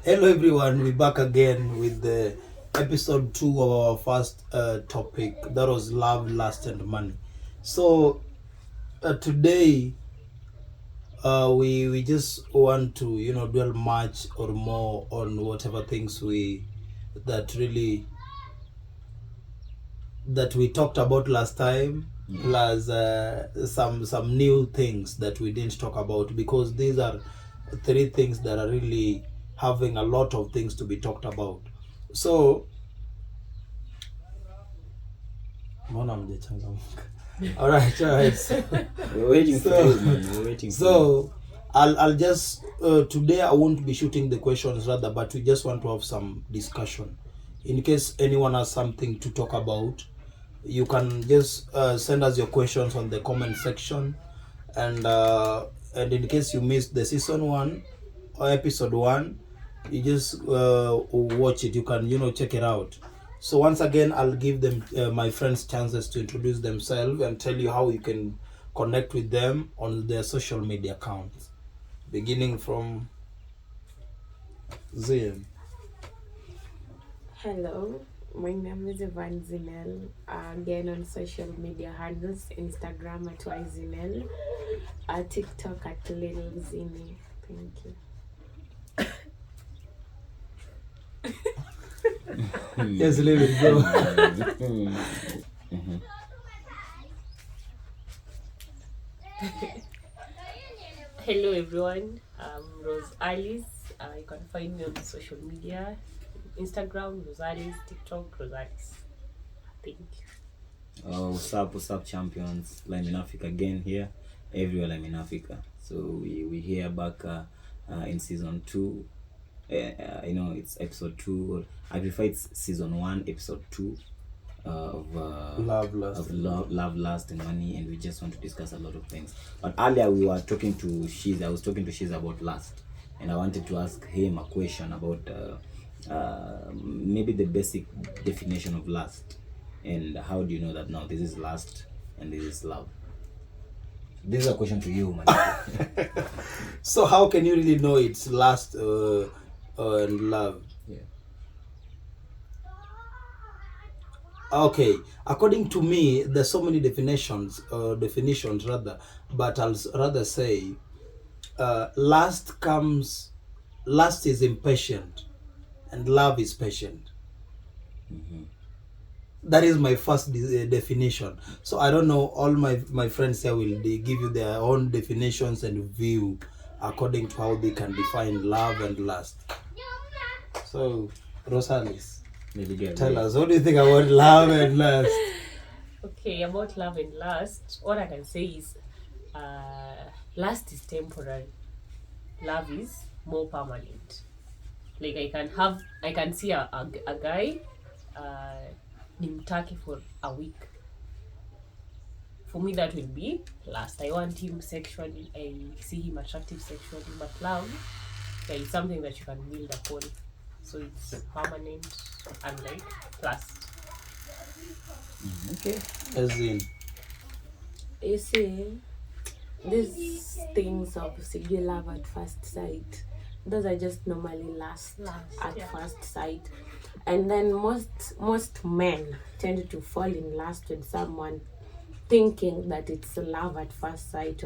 Hello everyone, we're back again with the episode 2 of our first topic, that was love, lust and money. So today we just want to dwell much or more on whatever things that really that we talked about last time, plus some new things that we didn't talk about, because these are three things that are really having a lot of things to be talked about. So all right. So, We're waiting for you, man. We're waiting for you. so I'll just today I won't be shooting the questions rather, but we just want to have some discussion. In case anyone has something to talk about, you can just send us your questions on the comment section, and in case you missed the season 1 or episode 1, you just watch it. You can check it out. So once again, I'll give them my friends chances to introduce themselves and tell you how you can connect with them on their social media accounts, beginning from Zion. Hello, my name is Evan Zinel. Again on social media handles, Instagram at yzinel, TikTok at Little Zini. Thank you. Yes, leave it go. Hello everyone, I'm Rose Alice. You can find me on social media, Instagram, Rose Alice, TikTok, Rose Alice. Thank you. What's up, champions? Lime in Africa again here. Everywhere Lime in Africa. So we here back in season 2. It's episode 2. I prefer it's season 1, episode 2 of Love, lust, love, lust, and money, and we just want to discuss a lot of things. But earlier we were talking to Shiz. I was talking to Shiz about lust, and I wanted to ask him a question about maybe the basic definition of lust, and how do you know that now this is lust and this is love? This is a question to you, man. So how can you really know it's lust and love? Yeah. Okay, according to me, there's so many definitions rather, but I'll rather say lust is impatient and love is patient. That is my first definition. So I don't know, all my friends here will give you their own definitions and view according to how they can define love and lust. So Rosalis, tell us, what do you think about love and lust? Okay, about love and lust, all I can say is lust is temporary. Love is more permanent. Like I can see a guy nimtaki for a week. For me, that will be lust. I want him sexually, I see him attractive sexually, but love, is something that you can build upon. So it's permanent, unlike lust. Okay, as in, You see, these things of you love at first sight, those are just normally lust at first sight. And then most men tend to fall in lust with someone thinking that it's love at first sight,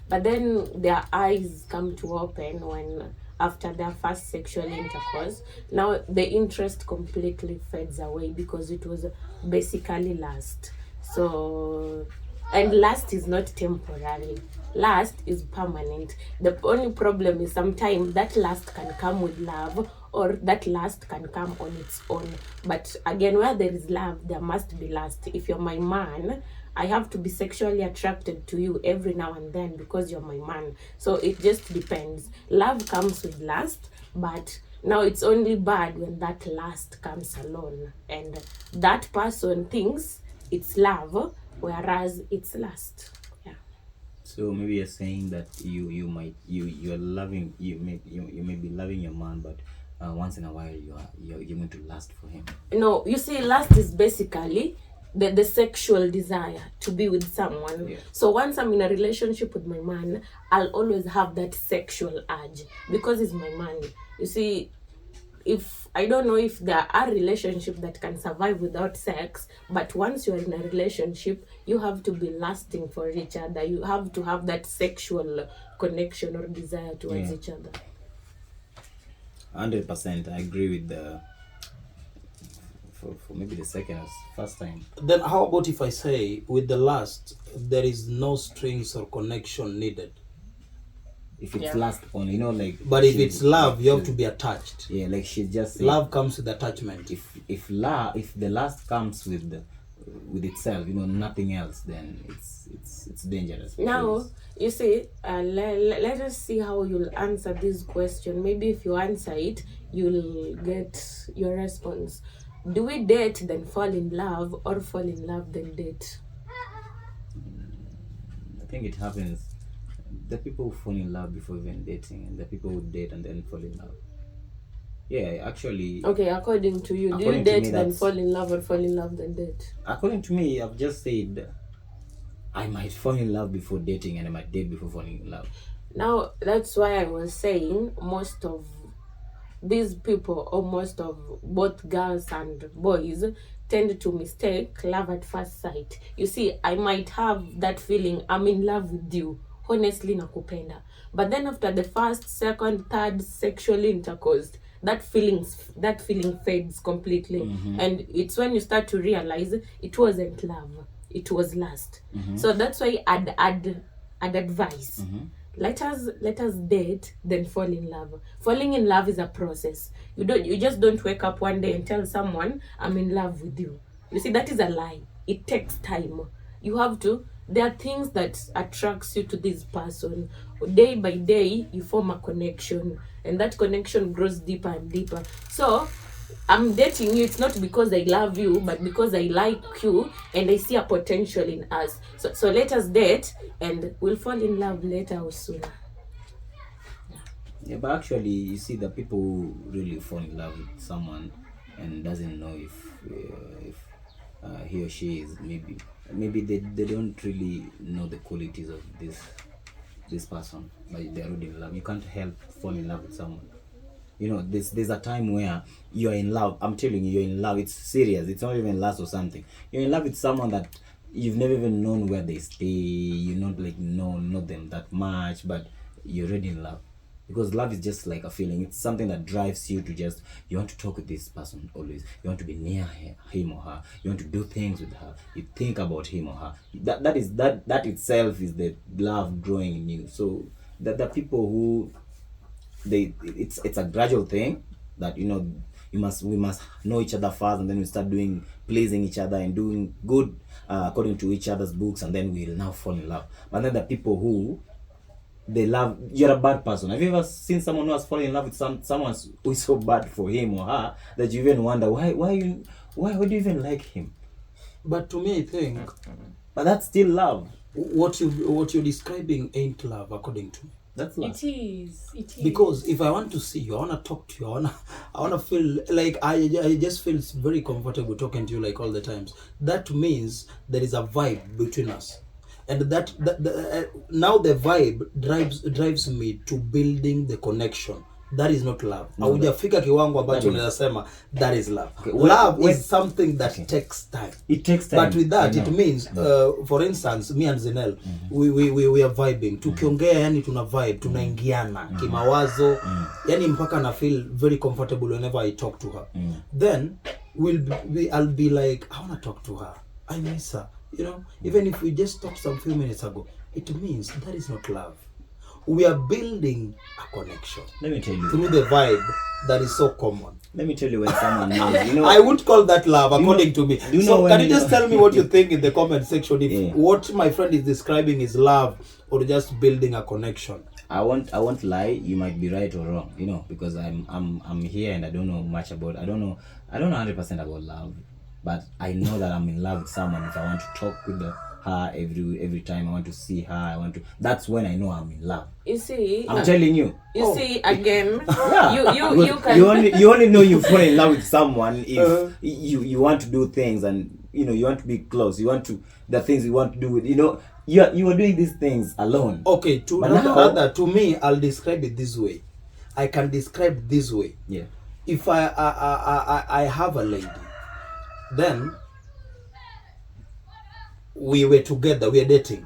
but then their eyes come to open when after their first sexual intercourse, now the interest completely fades away because it was basically lust. So, and lust is not temporary, lust is permanent. The only problem is sometimes that lust can come with love, or that lust can come on its own. But again, where there is love, there must be lust. If you're my man, I have to be sexually attracted to you every now and then because you're my man. So it just depends. Love comes with lust, but now it's only bad when that lust comes alone and that person thinks it's love, whereas it's lust. Yeah. So maybe you're saying that you're loving, you may be loving your man, but once in a while you're going to lust for him. No, you see, lust is basically the sexual desire to be with someone. Yeah. So once I'm in a relationship with my man, I'll always have that sexual urge because he's my man. You see, if I don't know if there are relationships that can survive without sex, but once you're in a relationship, you have to be lasting for each other. You have to have that sexual connection or desire towards each other. 100%, I agree with the for maybe the second or first time. Then how about if I say with the last there is no strings or connection needed? If it's last on, you know, like. But if it's love, you have to be attached. Yeah, like she just said, love comes with attachment. If the last comes with itself, you know, nothing else, then it's dangerous. Now you see, let us see how you'll answer this question. Maybe if you answer it, you'll get your response. Do we date then fall in love, or fall in love then date? I think it happens. The people who fall in love before even dating, and the people who date and then fall in love. Yeah, actually. Okay, according to you, do you date then fall in love, or fall in love then date? According to me, I've just said I might fall in love before dating, and I might date before falling in love. Now, that's why I was saying most of these people, or most of both girls and boys, tend to mistake love at first sight. You see, I might have that feeling, I'm in love with you, honestly nakupenda, but then after the first, second, third sexual intercourse, that feeling fades completely. And it's when you start to realize it wasn't love, it was lust. So that's why I'd advise, let us date then fall in love. Falling in love is a process. You just don't wake up one day and tell someone I'm in love with you. You see, that is a lie. It takes time. You have to, there are things that attracts you to this person. Day by day you form a connection, and that connection grows deeper and deeper. So I'm dating you, it's not because I love you, but because I like you and I see a potential in us. So let us date, and we'll fall in love later or sooner. Yeah, but actually, you see, the people who really fall in love with someone and doesn't know if he or she is maybe they don't really know the qualities of this person, but they're already in love. You can't help fall in love with someone. You know, there's a time where you're in love. I'm telling you, you're in love. It's serious. It's not even lust or something. You're in love with someone that you've never even known where they stay. You not like know them that much, but you're already in love. Because love is just like a feeling. It's something that drives you to just, you want to talk with this person always. You want to be near him or her. You want to do things with her. You think about him or her. That itself is the love growing in you. So the people who it's a gradual thing that, you know, we must know each other first, and then we start doing pleasing each other and doing good according to each other's books, and then we'll now fall in love. But then the people who they love, you're a bad person. Have you ever seen someone who has fallen in love with someone who is so bad for him or her that you even wonder why do you even like him? But to me, I think, but that's still love. What you're describing ain't love, according to me. That's love. It is. Because if I want to see you, I want to talk to you, I want to feel like I just feel very comfortable talking to you like all the times. That means there is a vibe between us, and that now the vibe drives me to building the connection. That is not love. Haujafika kiwango ambacho unaweza sema that is love. Okay, love is something that takes time. It takes time. But with that it means for instance, me and Zenel, we are vibing. Tukiongea yani tuna vibe, tunaingiana kimawazo. Yani mpaka na feel very comfortable whenever I talk to her. Then I'll be like, I want to talk to her. I miss her. You know, even if we just talked some few minutes ago, it means that is not love. We are building a connection. Let me tell you. Through the vibe that is so common. Let me tell you when someone knows. You know, I wouldn't call that love, according to me. So can you just tell me what you think in the comment section? If what my friend is describing is love or just building a connection. I won't lie. You might be right or wrong. You know, because I'm here and I don't know much about. I don't know 100% about love, but I know that I'm in love with someone. If I want to talk with her every time, I want to see her, that's when I know I'm in love. You see, I'm telling you. You see, again, yeah. you can you only know you fall in love with someone if you want to do things, and you know you want to be close. You want to the things you want to do with, you know, you are doing these things alone. Okay, to me, I'll describe it this way. I can describe this way. Yeah. if I have a lady, then we were together, we are dating,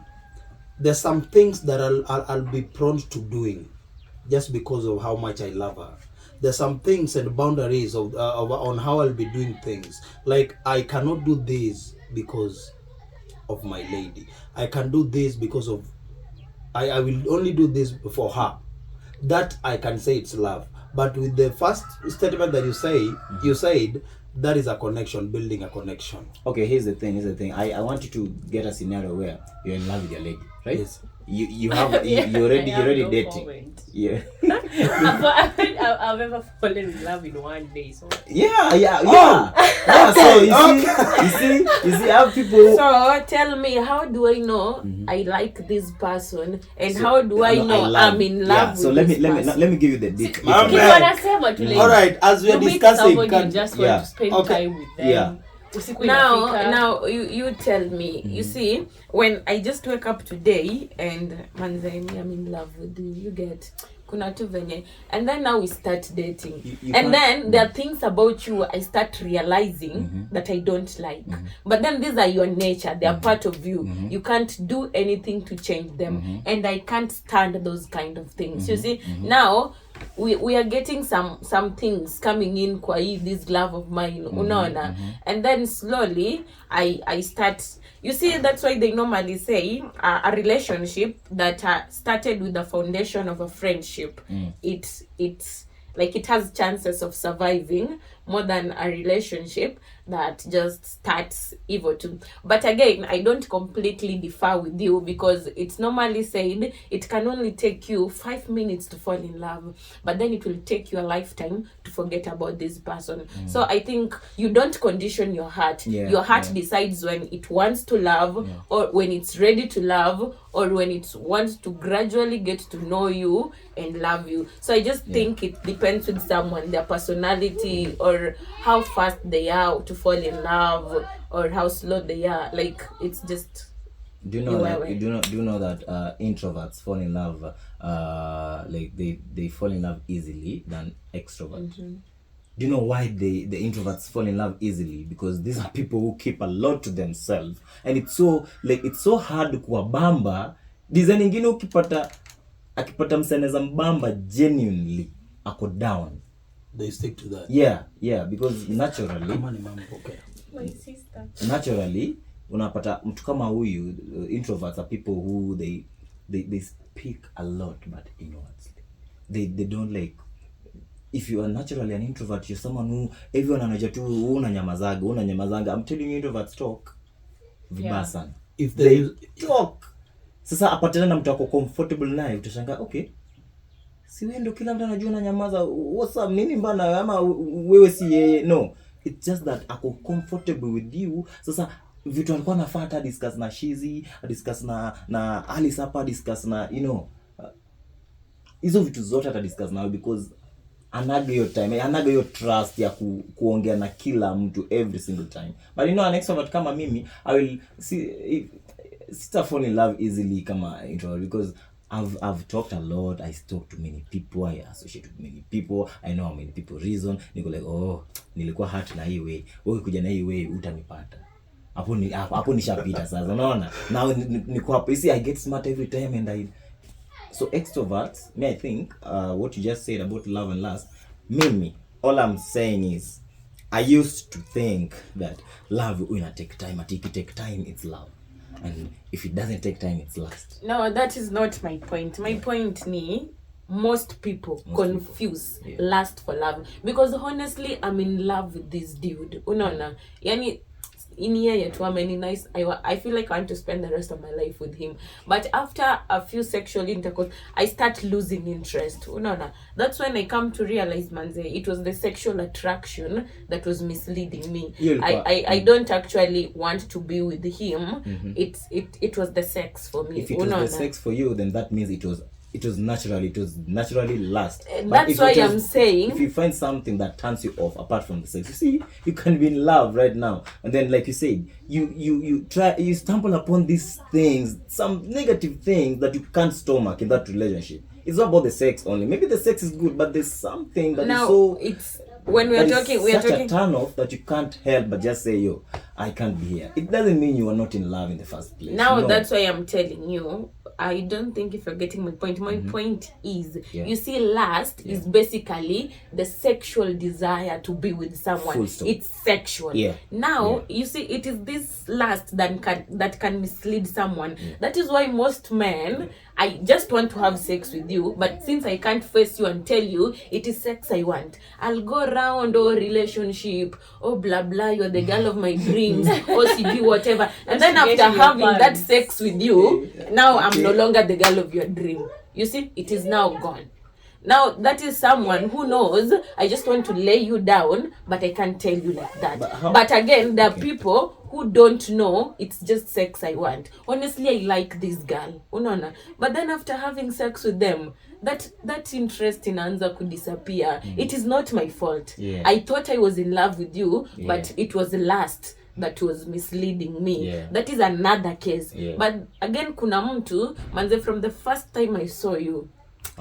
there's some things that I'll be prone to doing just because of how much I love her. There's some things and boundaries of on how I'll be doing things. Like, I cannot do this because of my lady. I can do this because of I will only do this for her. That I can say it's love. But with the first statement that you said, that is a connection, building a connection. Okay, here's the thing. I want you to get a scenario where you're in love with your lady, right? Yes. You have you already dating. Comment. Yeah. I've ever fallen in love in one day. So Yeah. Oh, So okay. you see how people. So tell me, how do I know I like this person, and how do I know I'm in love So with let this person? me give you the details. Ma'am, Kitu wanasema tu like, All right, as we are you meet discussing, somebody, you just want Yeah. to spend Okay. time with them. Yeah. Usiku inafika. Now you tell me. You see, when I just wake up today and manze, I'm in love with you, you get kuna tu venye, and then now we start dating, You and can't- then there are things about you I start realizing that I don't like, but then these are your nature, they are part of you. You can't do anything to change them, and I can't stand those kind of things. You see, now we are getting some things coming in kwa hii this love of mine, unaona, and then slowly I start. You see, that's why they normally say a relationship that started with the foundation of a friendship, it's like it has chances of surviving more than a relationship that just starts evil too. But again, I don't completely differ with you, because it's normally said it can only take you 5 minutes to fall in love, but then it will take you a lifetime to forget about this person. So I think you don't condition your heart. Yeah, Your heart yeah. decides when it wants to love, or when it's ready to love, or when it wants to gradually get to know you and love you. So I just think it depends with someone, their personality, or how fast they are to fall in love, or how slow they are. Like, it's just Do you know You that were- do you know that introverts fall in love like they fall in love easily than extroverts? Do you know why the introverts fall in love easily? Because these are people who keep a lot to themselves, and it's so hard kuwabamba. Design ingine akipata mseneza mbamba genuinely ako down. They stick to that. Yeah, because naturally Kama ni mambo, okay. My sister. naturally unapata mtu kama huyu, introverts are people who they speak a lot but inwards. They don't like, if you are naturally an introvert, you're someone who everyone anajua tu unanyamazaga. I'm telling you, introverts talk vibaya sana. If They talk. Sasa apatana na mtu ako comfortable naye, utashangaa okay, si wewe ndio kila mtu anajua unanyamaza, what's up, nini mbana, ama wewe si yeye. No, it's just that ako comfortable with you. Sasa vitu alikuwa anafanya discuss na Shizi, discuss na Alice hapa, discuss na hizo vitu zote ata discuss now, because anaga hiyo time, anaga hiyo trust ya kuongea na kila mtu every single time. But you know, an extrovert kama mimi, I will sita fall in love easily kama introvert, because I've talked a lot. I talk to many people, I associate with many people, I know how many people reason. Niko like, oh, nilikuwa hurt na hii way, wewe kuja na hii way utanipata hapo nishapita sasa, unaona. Now niko hapo, you see, I get smart every time, and so extroverts, I think what you just said about love and lust, me, all I'm saying is I used to think that love will take time, but if it take time, it's love, and if it doesn't take time, it's lust. No, that is not my point. My point ni most people confuse lust for love, because honestly I'm in love with this dude, unaona, yani in yeye tu ameni nice. I feel like I want to spend the rest of my life with him, but after a few sexual intercourse I start losing interest, unaona. That's when I come to realize, manze, it was the sexual attraction that was misleading me. I don't actually want to be with him. It was the sex for me. If it was the sex for you, then that means it was naturally lust. But That's if why it was- I'm saying, if you find something that turns you off apart from the sex, you see, you can be in love right now, and then, like you said, you stumble upon these things, some negative things that you can't stomach in that relationship. It's not about the sex only. Maybe the sex is good, but there's something that is now so it's when we are That is talking, we are such talking. a turn off that you can't help but just say, yo, I can't be here. It doesn't mean you are not in love in the first place. Now No. that's why I'm telling you. I don't think if you're getting my point. My point is, you see, lust is basically the sexual desire to be with someone. Full stop. It's sexual. Yeah. Now you see, it is this lust that can mislead someone. That is why most men, I just want to have sex with you, but since I can't face you and tell you it is sex I want, I'll go around, oh, relationship, oh, blah blah, you're the girl of my dreams, OCD, whatever. And then after Getting your having that parents. sex with you, now I'm no longer the girl of your dream. You see, it is now gone. Now that is someone who knows, I just want to lay you down, but I can't tell you like that. But again, there are people who don't know it's just sex I want. Honestly, I like this girl. Unaona? But then after having sex with them, that interest in Anza could disappear. It is not my fault. Yeah. I thought I was in love with you, but Yeah. it was lust that was misleading me. Yeah. That is another case. Yeah. But again, kuna mtu, manze, from the first time I saw you,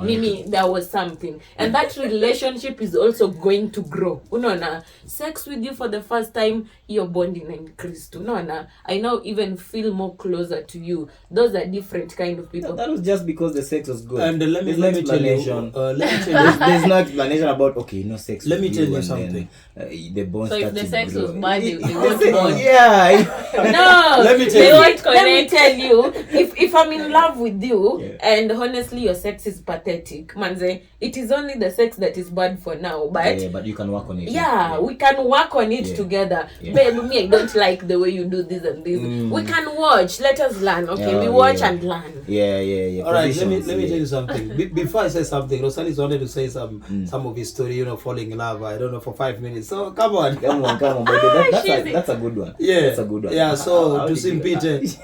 Mimi, there was something, and that relationship is also going to grow. Unaona, sex with you for the first time, your bonding increased. Unaona, I now even feel more closer to you. Those are different kind of people. That was just because the sex was good. And let me There's no tell you, explanation. let me tell you, There's no explanation about, okay, no sex. Let me with tell you and something. Then, the bone So if starts the to sex grow. was bad, they won't bond. Yeah. No, Let me tell they you. won't let me tell you, if I'm in love with you, Yeah. and honestly your sex is pathetic, manze, it is only the sex that is bad for now, but Yeah, but you can work on it. yeah, we can work on it Yeah. together. Yeah. Babe, me, I don't like the way you do this and this. We can watch. Let us learn. Okay, we Oh, watch yeah. and learn. Yeah. all right, let me Positions, tell you something. Before I say something, Rosalis wanted to say some of his story, falling in love. I don't know, for 5 minutes. So come on. Come on. But that's a good one. Yeah. That's a good one. Yeah, so How to did you- Simpete,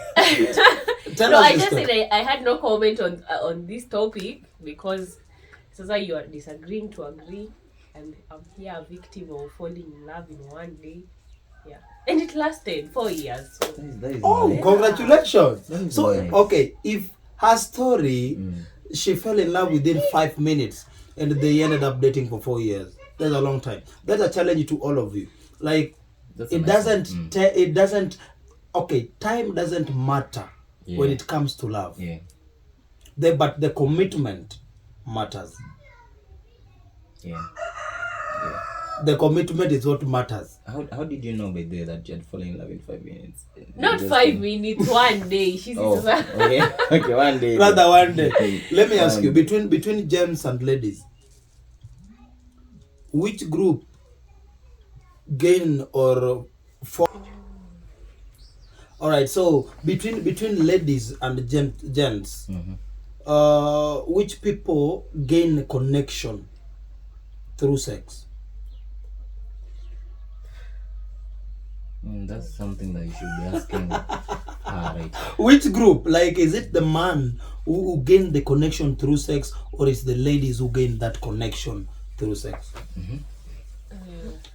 tell No, us I the just story. said I had no comment on this topic because Sasa you are disagreeing to agree, and I'm here a victim of falling in love in one day. Yeah, and it lasted 4 years. So. That is Oh, nice. congratulations. That is So, nice. okay, if her story, she fell in love within 5 minutes and they ended up dating for 4 years. That's a long time. That's a challenge to all of you. Like, That's a it nice doesn't, one. it doesn't, okay, time doesn't matter when Yeah. it comes to love. Yeah. But the commitment matters. Yeah. The commitment is what matters. How did you know by the way that you had fallen in love in 5 minutes? Not Just 5 minutes, one day. She's Oh, okay. Okay, one day. Rather one day. Let me ask you, One between gents and ladies, which group gain or fall? All right, so between ladies and gents, which people gain connection through sex? That's something that you should be asking. Right. Which group? Like, is it the man who gain the connection through sex, or is the ladies who gain that connection through sex?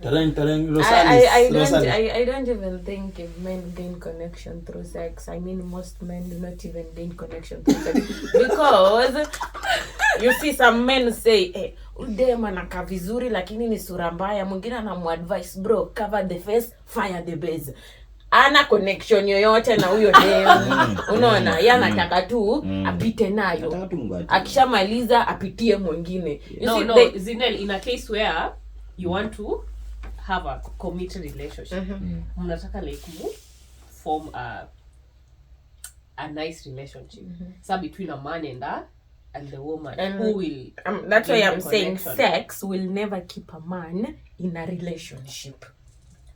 Tereng, Rosalis. I don't even think if men gain connection through sex. I mean, most men do not even gain connection through sex because you see some men say, hey, udem anakaa vizuri lakini ni sura mbaya. Mwingine anamuadvise, bro, cover the face, fire the base. Ana connection yoyote na huyo dem. Unaona, yeye anataka tu apite nayo. Nataka tu mngwati. Akishamaliza apitie mwingine. You No, see, no, they- Zinel, in a case where you want to have a committed relationship, mnataka like form a nice relationship. So between a man and the woman, And who will that's why gain I'm the saying connection. sex will never keep a man in a relationship.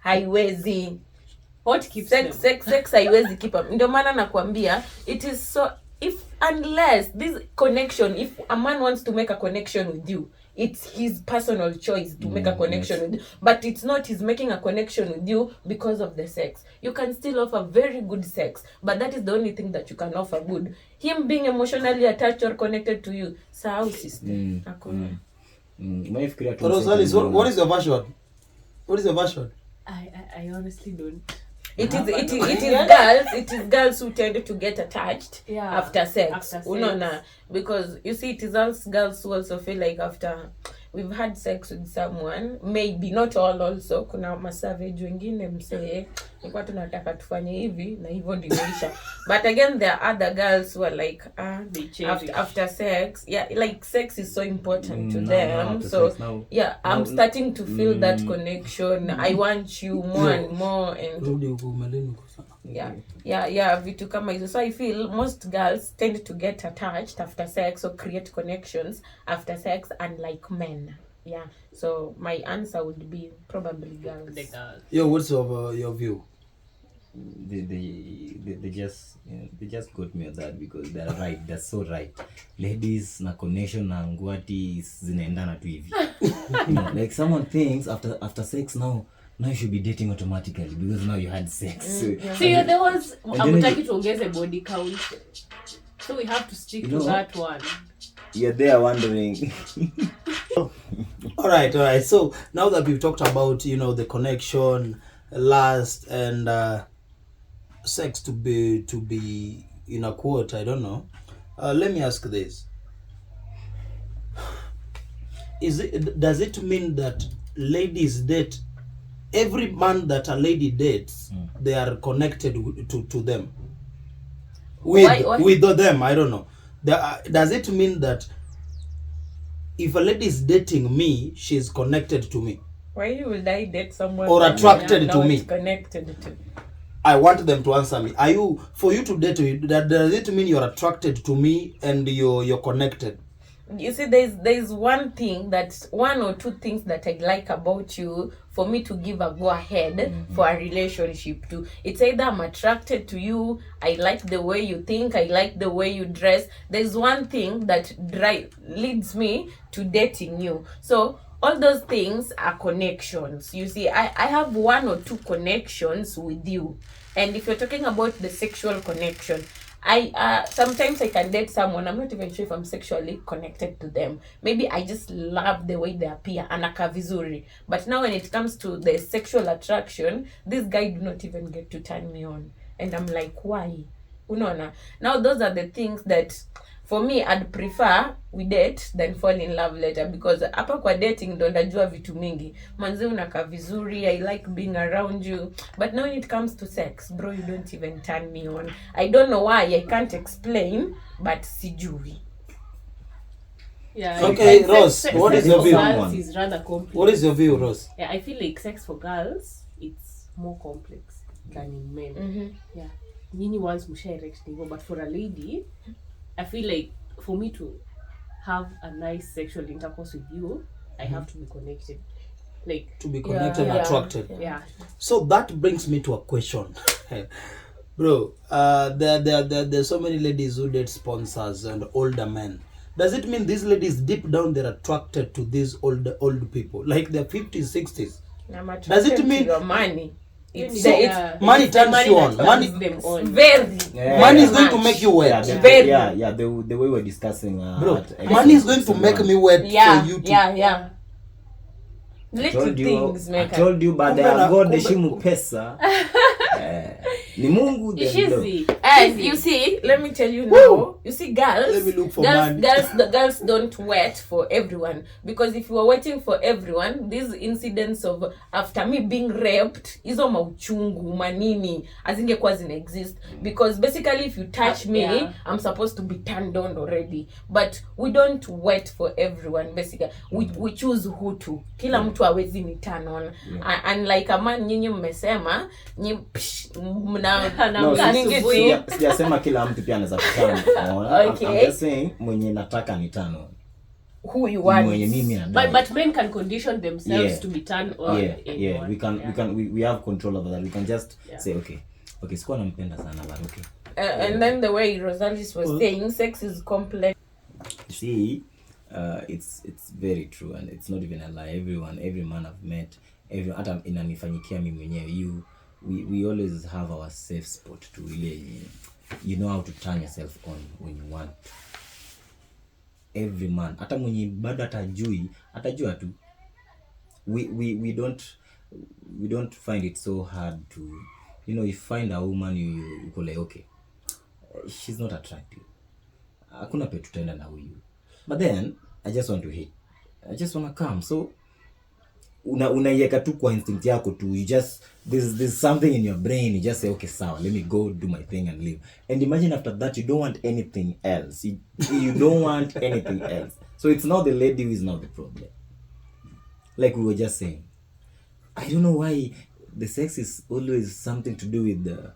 Haiwezi. What keeps Sex haiwezi keep a, ndio maana nakwambia it is so, unless this connection, if a man wants to make a connection with you, it's his personal choice to make a connection with you, but it's not he's making a connection with you because of the sex. You can still offer very good sex, but that is the only thing that you can offer good. Him being emotionally attached or connected to you, sahau sister. Hakuna. Umefikiria tu Rosalis, mseko what is your version? What is your version? I honestly don't. It is girls who tend to get attached after sex. After sex. Unaona, because you see it is us girls who also feel like after we've had sex with someone, maybe not all, also kuna masavage wengine msee nilikuwa tunataka tufanye hivi na hivyo ndimeisha. But again there are other girls who are like after sex, yeah, like sex is so important to them. So yeah, I'm starting to feel that connection. I want you more and more, and yeah, vitu kama hizo. So I feel most girls tend to get attached after sex or create connections after sex, unlike men. Yeah, so my answer would be probably girls. The girls. Yo, what's your view? They just got me on that because they're right. They're so right. Ladies na connection na ngwati zinaendana tu hivi. Like someone thinks after sex now you should be dating automatically because now you had sex. So you're the ones hamtaki tuongeze body count. So we have to stick to that one. You're there wondering. All right. So now that we've talked about, the connection, lust, and sex to be in a quote, I don't know. Let me ask this: does it mean that ladies date every man that a lady dates? They are connected to them. With them, I don't know. Does it mean that if a lady is dating me, she's connected to me? Why would I date someone or attracted to me? Connected to. I want them to answer me. For you to date me, does it mean you're attracted to me and you're connected? You see, there's one or two things that I like about you for me to give a go ahead for a relationship too. It's either I'm attracted to you, I like the way you think, I like the way you dress. There's one thing that leads me to dating you. So all those things are connections. You see, I have one or two connections with you. And if you're talking about the sexual connection, sometimes I can date someone, I'm not even sure if I'm sexually connected to them. Maybe I just love the way they appear, anaka vizuri. But now when it comes to the sexual attraction, this guy do not even get to turn me on. And I'm like, why? Unaona? Now those are the things that for me I'd prefer we date than fall in love later, because hapa kwa dating ndo ndajua vitu mingi. Manzi unaka vizuri, I like being around you. But now when it comes to sex, bro, you don't even turn me on. I don't know why, I can't explain, but sijui. Yeah. Okay, Rose, what is your view? Girls is rather complex. What is your view, Rose? Yeah, I feel like sex for girls, it's more complex than in men. Yeah. Nyinyi once musha erect nivo, but for a lady, I feel like for me to have a nice sexual intercourse with you, I have to be connected. Like to be connected and attracted. Yeah. So that brings me to a question. Bro, there's so many ladies who date sponsors and older men. Does it mean these ladies deep down they're attracted to these old people? Like they're 50s, 60s? Does it mean your money? Money turns you on. Money them on. Money is going to make you wet. The way we're discussing, bro, money is going to make me wet for you to. Yeah. I told you, but God deshimu pesa. Ni Mungu and you see, let me tell you now, you see girls, let me look for girls don't wait for everyone, because if you are waiting for everyone, these incidents of after me being raped, hizo mauchungu manini azingekuwa zina exist, because basically if you touch me, I'm supposed to be turned on already. But we don't wait for everyone. Basically we choose who to. Kila mtu hawezi ni turn on. And like a man, nyinyi mmesema sijasema kila mtu pia anaweza kutana. Okay. I'm just saying mwenye nataka ni turn on. Who you want. Mwenye mimi na but men can condition themselves to be turned on. We have control over that. We can just say okay, sikuwa nampenda sana, but okay. And then the way Rosalis was saying, sex is complex. See, it's very true, and it's not even a lie. Every man I've met, hata inanifanyikia mimi mwenyewe, we always have our safe spot to really, you know how to turn yourself on when you want. Every man, hata mwenye bado atajua tu. We don't find it so hard to, you find a woman you go like, okay, she's not attractive, hakuna pe tutaenda na huyu, but then I just want to hit. I just wanna come. So unaiweka tu kwa instinct yako tu, you just there's something in your brain, you just say okay sawa, let me go do my thing and leave. And imagine after that you don't want anything else, you don't want anything else. So it's not the lady who is not the problem, like we were just saying. I don't know why the sex is always something to do with the,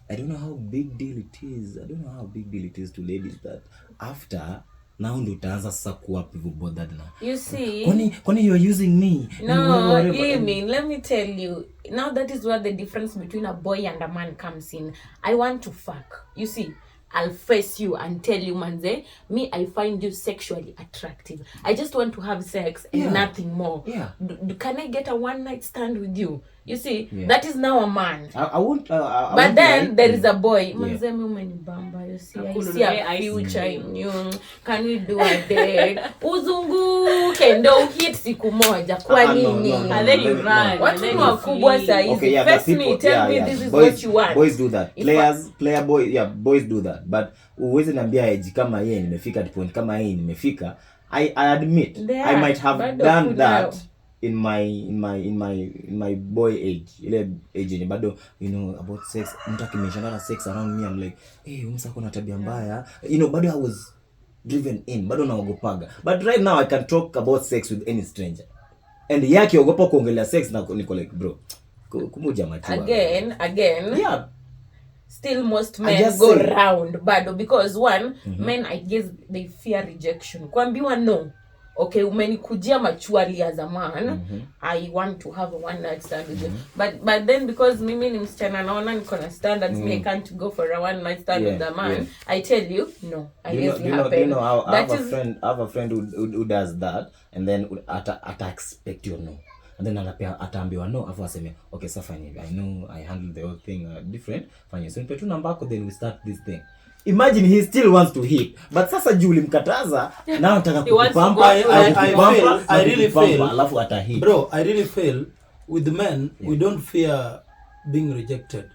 I don't know how big deal it is. I don't know how big deal it is to ladies that after now ndo utaanza sasa kuwa people bothered na. You see? Kwani you're using me? No, you mean, let me tell you. Now that is where the difference between a boy and a man comes in. I want to fuck. You see? I'll face you and tell you, manze, me, I find you sexually attractive. I just want to have sex and nothing more. Yeah. Can I get a one night stand with you? You see, that is now a man. I won't. But then there is a boy. Manze, me umenibamba. You see, I see a future in you. Can we do a date? Uzunguke ndo hit siku moja. Kwa nini? And then you run. Watu ni wakubwa saizi. Face me, tell me this is what you want. Boys do that. Boys do that. But uweze niambia age kama yeye nimefika at point kama yeye nimefika. I admit I might have done that in my boy age, ile age bado, you know, about sex, mtu akimeshana sex around me, I'm like, hey, umsa kuna tabia mbaya, you know, bado I was driven in, bado naogopaga. But right now I can talk about sex with any stranger, and yake ogopa kuongelea sex na niko like, bro, kumuja matua again yeah. Still most men go round bado, because one, men, I guess they fear rejection. Kuambiwa no, okay, umenikujia machuali as a man, I want to have a one night stand with you. But then because mimi ni msichana naona niko na standards, me I can't go for a one night stand with a man. I tell you, no, I guess it happen. You know, I have a friend who does that, and then ata expect you no. And then ataambiwa no, afu aseme okay, so fine, I know I handle the whole thing different, fine, so nipe tu namba yako, then we start this thing. Imagine he still wants to hit, but sasa juu ulimkataza na anataka kukupampa. I really feel alafu ata hit. Bro, I really feel with the men, we don't fear being rejected,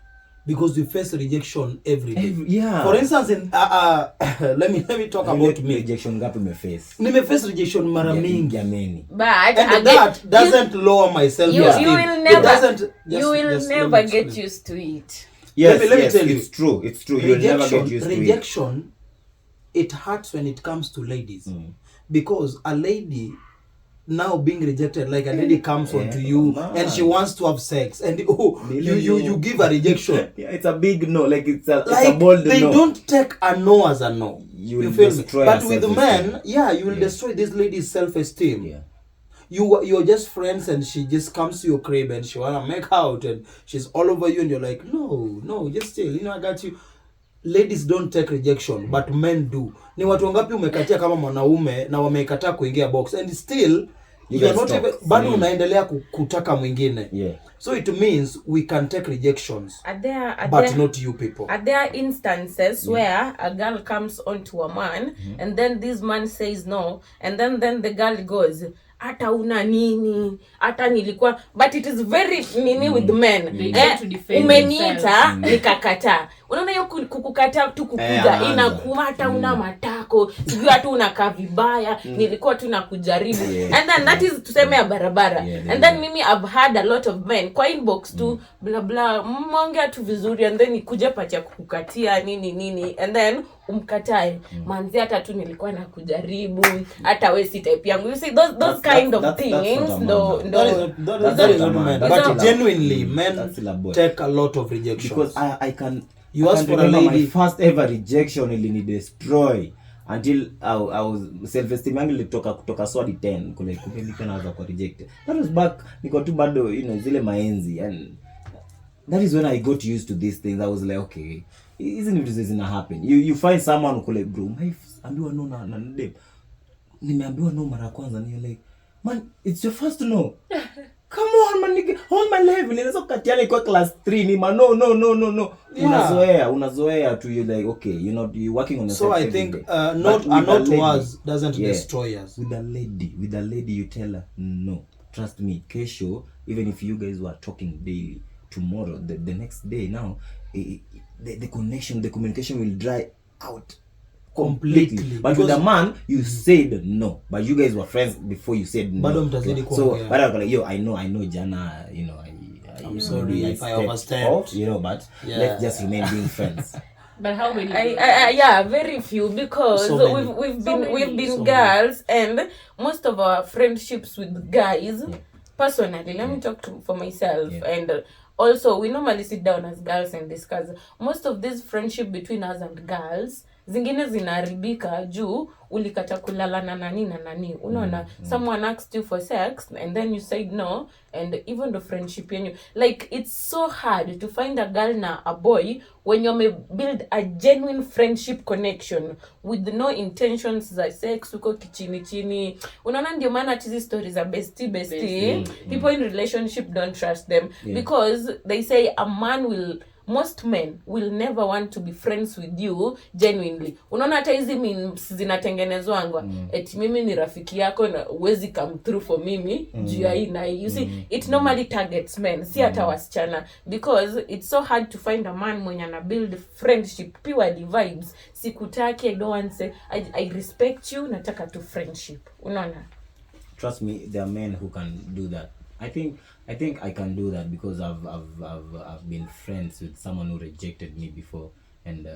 because we face rejection every day. For instance, in let me talk about me. Rejection ngapi umeface? Nimeface rejection mara mingi jameni. But and that doesn't lower my self-esteem. You will never get used to it. Yes, let me tell you, it's true. You'll never get used to it. Rejection, it hurts when it comes to ladies, because a lady now being rejected, like a lady comes onto you and she wants to have sex, and you give a rejection. It's a big no, like it's a bold no. They don't take a no as a no. You feel me? But with men, you will destroy this lady's self-esteem. Yeah. You're just friends, and she just comes to your crib and she wanna make out and she's all over you, and you're like, no, just chill, you know, I got you. Ladies don't take rejection, but men do. Ni watu wangapi umekatia kama mwanaume na wamekataa kuingia box, and still you are not even, bado unaendelea kutaka mwingine. So it means we can take rejections, but not you people. Are there instances where a girl comes onto a man, and then this man says no, and then the girl goes, hata una nini, hata nilikuwa, but it is very nini with men. Umeniita nikakataa. Unaona hiyo kukukataa tu kukuja inakuwa hata una matako, sijui hata unakaa vibaya, nilikuwa tu nakujaribu. And then that is tuseme ya barabara. And then mimi I've had a lot of men kwa inbox tu bla bla, mongea tu vizuri, and then ikuja pacha kukukatia nini, and then umkatae, manzi hata tu nilikuwa nakujaribu, hata wewe si type yangu. You see those kind of things, that is not man. But genuinely, men take a lot of rejection. Because I can ask for a lady. My first ever rejection ilini destroy until I was self-esteem yangu ilitoka kutoka swadi 10 kule nikaanza kwa rejected. That was back niko tu bado, you know, zile maenzi, and that is when I got used to these things. I was like, okay, isn't it this gonna happen? You find someone kule, bro, ambiwa no na dem, nimeambiwa no mara kwanza, and you're like, man, it's your first no. Come on, man, nigga, hold my level. Ninaweza kukatiana kwa class 3 ni ma no. Unazoea to, you like, okay, you're working on yourself. So I think not was doesn't destroy us. With a lady you tell her no. Trust me, kesho, even if you guys were talking daily, tomorrow, the next day now, the communication will dry out. completely. But with a man, you said no. But you guys were friends before you said no. Bado mtazidi So, kuongea. but I was like, yo, I know, Jana, you know, I'm sorry if I stepped overstepped. off, you know, but Yeah. let's just remain being friends. But how many? Yeah, very few, because So many. we've been So girls, and most of our friendships with guys, personally, let me talk for myself, and also we normally sit down as girls and discuss. Most of this friendship between us and girls, zingine zinaharibika juu ulikata kulala na nani unaona. Someone asked you for sex and then you said no, and even the friendship yenyu, like, it's so hard to find a girl na a boy when you may build a genuine friendship connection with no intentions za sex uko kichini. Unaona, ndio maana hizi stories are bestie. People in relationship don't trust them because they say most men will never want to be friends with you genuinely. Unaona hata hizi memes zinatengenezwangwa eti mimi ni rafiki yako na uwezi come through for mimi juu ya hii na hii. You see, it normally targets men, si hata wasichana, because it's so hard to find a man mwenye ana build friendship purely vibes. Sikutaki, I don't want to say I respect you, nataka tu friendship. Unaona? Trust me, there are men who can do that. I think I can do that because I've been friends with someone who rejected me before, and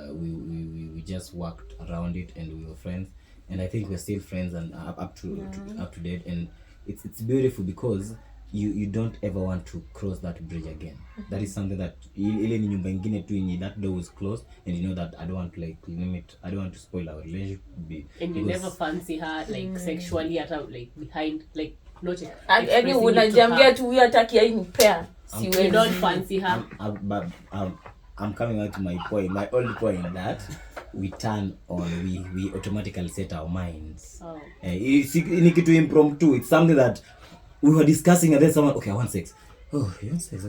we just worked around it, and we were friends, and I think we're still friends and up to date, and it's beautiful because you don't ever want to cross that bridge again. That is something that ile ni nyumba ingine tu yenye that door is closed, and you know that I don't want to I don't want to spoil our relationship. And you never fancy her like sexually at like behind, like not Any unajambia tu huyu hataki hii pair. You don't fancy her. But I'm coming out to my point, my old point, that we turn on, we automatically set our minds. It's impromptu. It's something that we were discussing, and then someone, okay, I want sex. Oh, you want sex?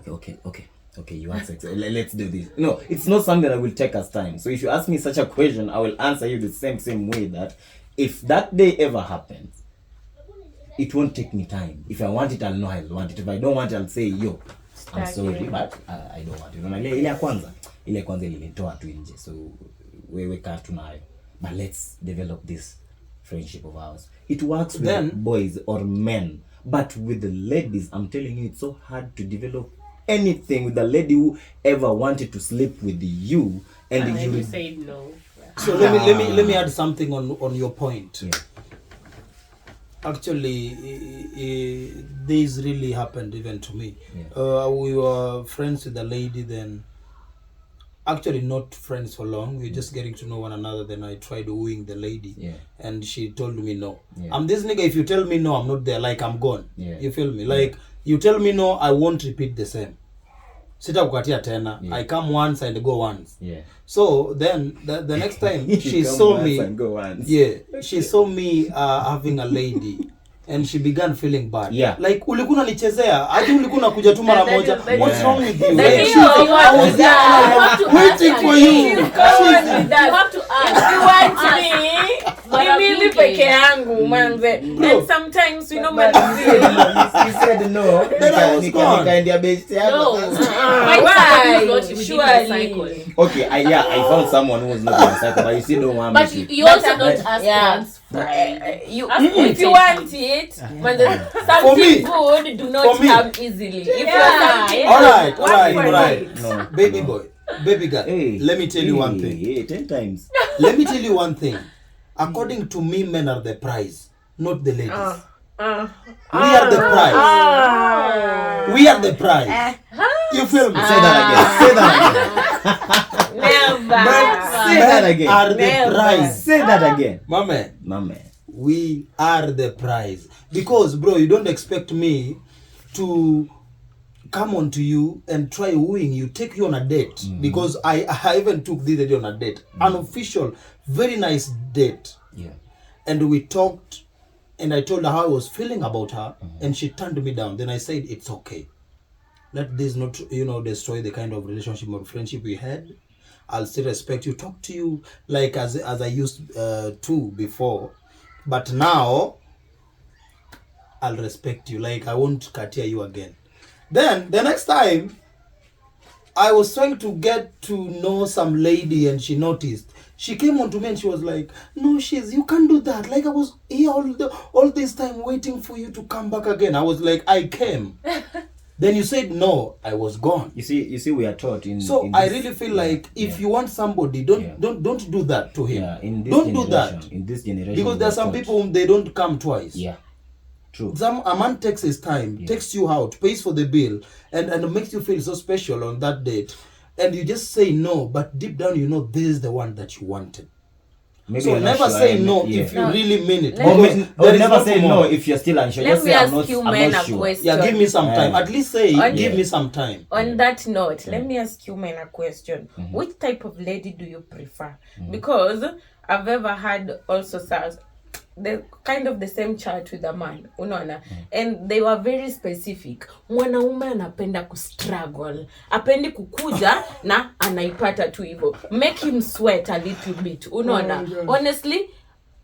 Okay, you want sex. Let's do this. No, it's not something that will take us time. So if you ask me such a question, I will answer you the same way, that if that day ever happens, it won't take me time. If I want it, I'll know I'll want it. If I don't want it, I'll say, yo, I'm sorry, but I don't want it. Unaona ile kwanza ilinitoa tu nje. So wewe kaa tunayo. But let's develop this friendship of ours. It works with boys or men, but with the ladies, I'm telling you, it's so hard to develop anything with a lady who ever wanted to sleep with you, and you said no. So let me add something on your point. Yeah. Actually, this really happened even to me. We were friends with a lady, then actually not friends for long. We were just getting to know one another. Then I tried wooing the lady, and she told me no. I'm this nigga. If you tell me no, I'm not there. Like, I'm gone. You feel me? Like, you tell me no, I won't repeat the same. Sitakukatia tena. I come once and go once. So then the next time she saw me, she saw me having a lady, and she began feeling bad. Like, ulikuwa unanichezea, hadi ulikuwa unakuja tu mara moja. What's wrong with you? I was there waiting for you. You have to ask. You want me? Mimi peke yangu manze. And sometimes we normally you said no. Then I was gone. why? Surely. Okay, I found someone who was not in a cycle, but you still don't want But me to. you also don't ask once. If you want it, but something good do not come easily. If you want something all right. No, Baby boy, baby girl, let me tell you one thing. 10 times. Let me tell you one thing. According to me, men are the prize, not the ladies. We are the prize. We are the prize. You feel me? Say that again. never. Say that again. Are the prize. Say that again. My man. We are the prize. Because, bro, you don't expect me to come on to you and try wooing you, take you on a date. Because I even took this lady on a date. An official, very nice date. And we talked, and I told her how I was feeling about her, and she turned me down. Then I said, it's okay. Let this not, destroy the kind of relationship or friendship we had. I'll still respect you, talk to you like as I used to before. But now, I'll respect you. Like, I won't katia you again. Then, the next time, I was trying to get to know some lady, and she noticed. She came on to me and she was like, no, you can't do that. Like, I was here all this time waiting for you to come back again. I was like, I came. Then you said no, I was gone. You see, we are taught in. So in I this, really feel like if you want somebody, don't do that to him. Yeah, in this don't do that. In this generation, because there are some people whom they don't come twice. Yeah, true. A man takes his time, takes you out, pays for the bill, and makes you feel so special on that date, and you just say no, but deep down you know this is the one that you wanted. Maybe so never say no if you really mean it. Or never say no if you're still unsure. Let me ask you men a question. Yeah, give me some time. At least say give me some time. On that note, let me ask you men a question. Which type of lady do you prefer? Because I've ever had also the kind of the same chat with a man, unaona, and they were very specific. Mwanaume anapenda kustruggle, apendi kukuja na anaipata tu hivyo. Make him sweat a little bit, unaona. Honestly,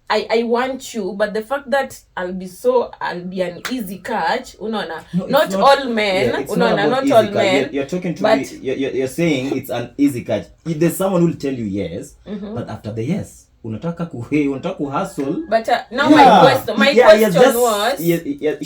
I want you, but the fact that I'll be an easy catch, unaona. No, not all men, unaona, not all men. You're talking to me, you're saying it's an easy catch. If there's someone who will tell you yes, but after the yes, unataka kuhustle. But now my question was,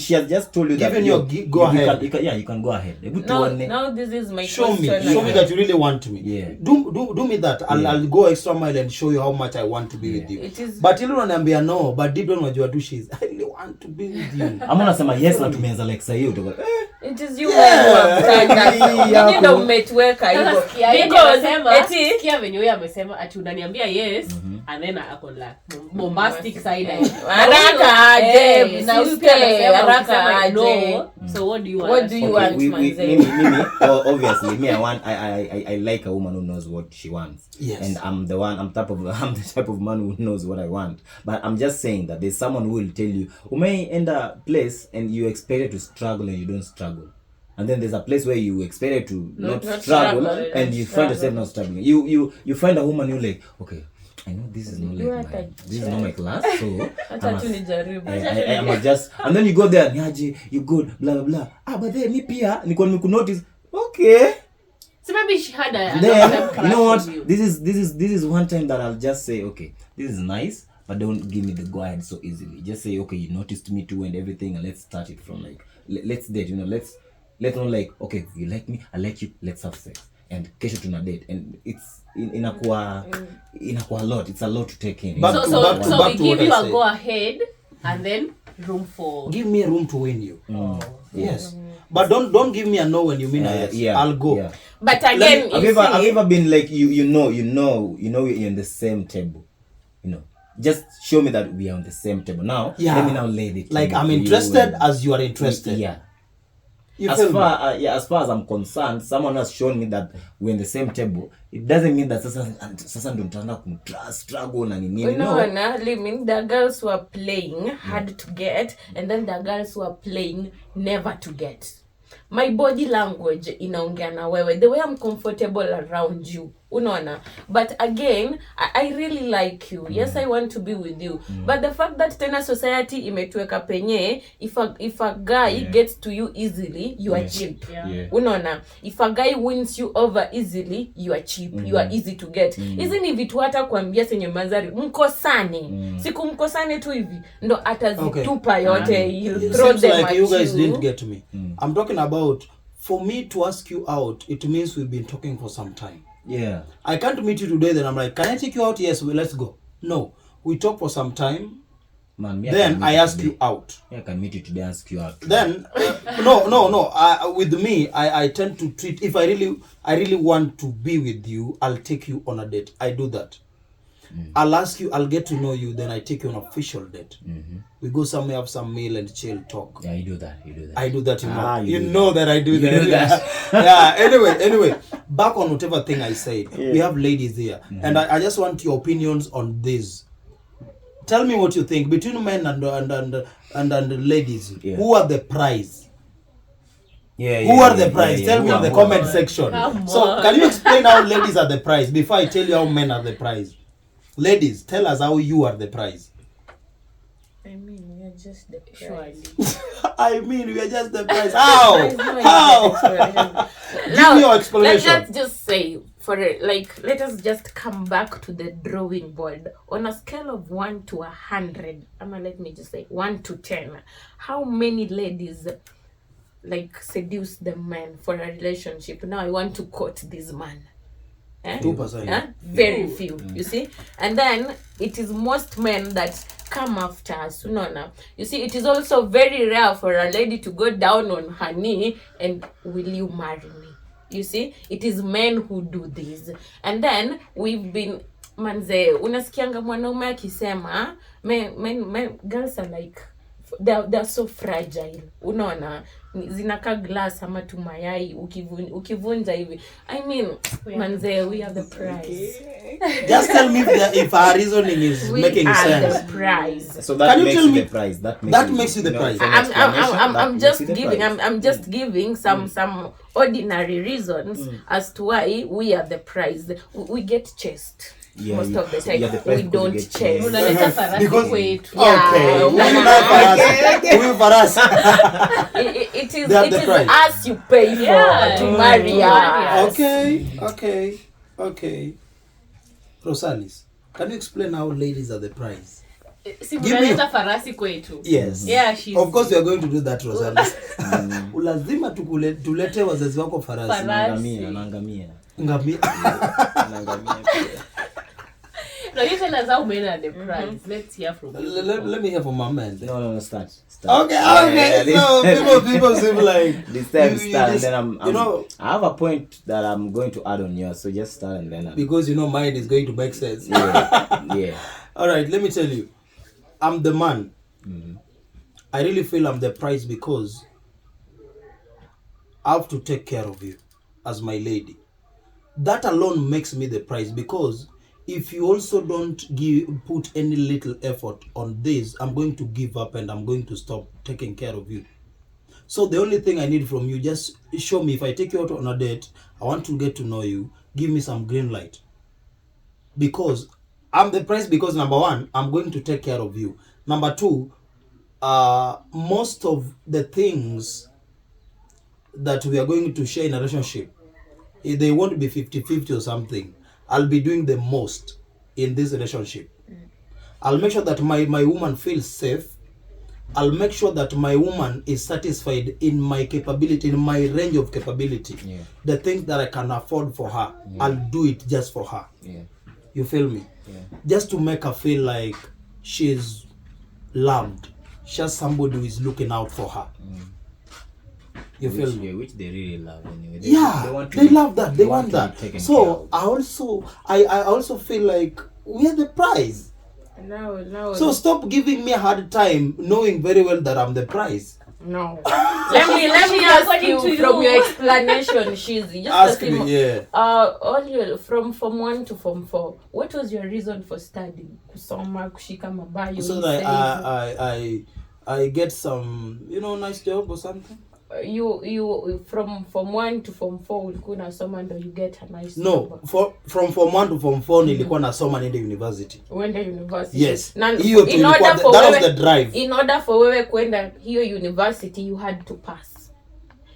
she has just told you that you go ahead. You can go ahead. Now this is my question. Show me that you really want me. Yeah. Do me that. I'll go extra mile and show you how much I want to be with you. It is, but you unaniambia no, but deep down unajua tu she's I really want to be with you. I'm gonna say my yes na tumeanza like sasa hiyo utakuwa it is you who have that. Ndio umetuweka hivyo. Because sikia venye wewe amesema ati unaniambia yes and then ako la bombastic side. Haraka aje na usikie haraka aje. So what do you want? What do you want, mimi obviously me I like a woman who knows what she wants. Yes. And I'm the type of man who knows what I want. But I'm just saying that there's someone who will tell you, you may end a place and you expect to struggle and you don't struggle. And then there's a place where you expect to not struggle and you find yourself not struggling. You find a woman, you're like, okay, I know this is not like this is not my class, so I must just, and then you go there, Nyaji, you good, blah blah blah. But then me pia, niko notice, okay. So maybe she had a then you know what? This is one time that I'll just say, okay, this is nice, but don't give me the go ahead so easily. Just say, okay, you noticed me too and everything, and let's start it from like let's date, let's not like, okay, you like me, I like you, let's have sex. And kesho tuna date, and it's inakuwa a lot. It's a lot to take in. So we give you a go ahead and then room for. Give me a room to win you. Yes. But don't give me a no when you mean a yes. Yeah, I'll go. Yeah. But again, have you ever been like you know you're on the same table, Just show me that we are on the same table. Now, let me now lay the table. Like I'm interested as you are interested. Yeah. As far as I'm concerned, someone has shown me that we're in the same table. It doesn't mean that sasa ndo mtaanza struggle na nini. No, I mean the girls who are playing hard to get, and then the girls who are playing never to get. My body language inaongea na wewe, the way I'm comfortable around you, unaona. But again, I really like you. Yes, I want to be with you. But the fact that tena society imetuweka penye, if a guy gets to you easily, you are cheap. Unaona. If a guy wins you over easily, you are cheap. You are easy to get. Hizi ni vitu hata kuambia senye mazari mkosane. Siku mkosane tu hivi ndo atazitupa yote. He'll throw them like at you guys you. didn't get me. I'm talking about, for me to ask you out, it means we've been talking for some time. Yeah. I can't meet you today, then I'm like, can I take you out? Yes, well, let's go. No. We talk for some time. Man, then I ask you out. Yeah, I can meet you today and ask you out. Then, no. With me, I tend to treat, if I really want to be with you, I'll take you on a date. I do that. I'll ask you, I'll get to know you, then I take you on an official date. We go somewhere, have some meal and chill, talk. Yeah, you do that. I do that, you know that I do that. Do that. Yeah, anyway, back on whatever thing I said. We have ladies here, and I just want your opinions on this. Tell me what you think between men and ladies. Who are the prize? Who are the prize? Tell me in the comment section. So can you explain how ladies are the prize before I tell you how men are the prize? Ladies, tell us how you are the prize. I mean, we are just the prize. I mean, we are just the prize. How? Give me your explanation. Let's just say, like, let us just come back to the drawing board. On a scale of 1 to 100, let me just say 1 to 10, how many ladies like seduce the men for a relationship? Now I want to quote this man. 2%. Very few, you see. And then it is most men that come after us. You see, it is also very rare for a lady to go down on her knee and, will you marry me? You see, it is men who do this. And then we've been, manze, unasikianga mwanaume akisema, men, girls are like, they're so fragile. Unaona, zinaka glass ama tu mayai, ukivunja hivi. Manze, we are the prize. Just tell me if our reasoning is making sense. We are the prize. So that makes you the prize. That makes you the prize. I'm just giving some ordinary reasons as to why we are the prize. We get chased. Most of the time we don't chase. It is us you pay for to marry us. Okay. Rosalis, can you explain how ladies are the prize? Farasi kwetu. Yes. Yeah, of course we are going to do that, Rosalis. Lazima tulete wazazi wako farasi. Ngamia. No, you tell us how men are the prize. Let's hear from you. Let me hear from my man. No, start. Okay. So people seem like this time start, and then I have a point that I'm going to add on yours. So just start and then. Because mine is going to make sense. Yeah. All right. Let me tell you, I'm the man. Mm-hmm. I really feel I'm the prize because I have to take care of you as my lady. That alone makes me the prize, because if you also don't put any little effort on this, I'm going to give up and I'm going to stop taking care of you. So the only thing I need from you, just show me. If I take you out on a date, I want to get to know you. Give me some green light. Because I'm the prize, because number one, I'm going to take care of you. Number two, most of the things that we are going to share in a relationship, they won't be 50-50 or something. I'll be doing the most in this relationship. I'll make sure that my woman feels safe. I'll make sure that my woman is satisfied in my capability, in my range of capability. Yeah. The things that I can afford for her, I'll do it just for her. Yeah. You feel me? Yeah. Just to make her feel like she's loved. Just somebody who is looking out for her. You feel me? Which they really love anyway. They love that. They want that. So I also feel like we are the prize. No. So stop giving me a hard time, knowing very well that I'm the prize. No. let me ask you from your explanation, Shizi. Just ask me, yeah. All from Form 1 to Form 4, what was your reason for studying? Kusoma, kushika mabayo. So that I get some, nice job or something. You from Form 1 to Form 4 ulikuwa unasoma ndo you get a nice job? No, from Form 1 to Form 4 nilikuwa nasoma niende university. Uende university? Yes. That was the drive. In order for wewe kwenda hiyo university, you had to pass.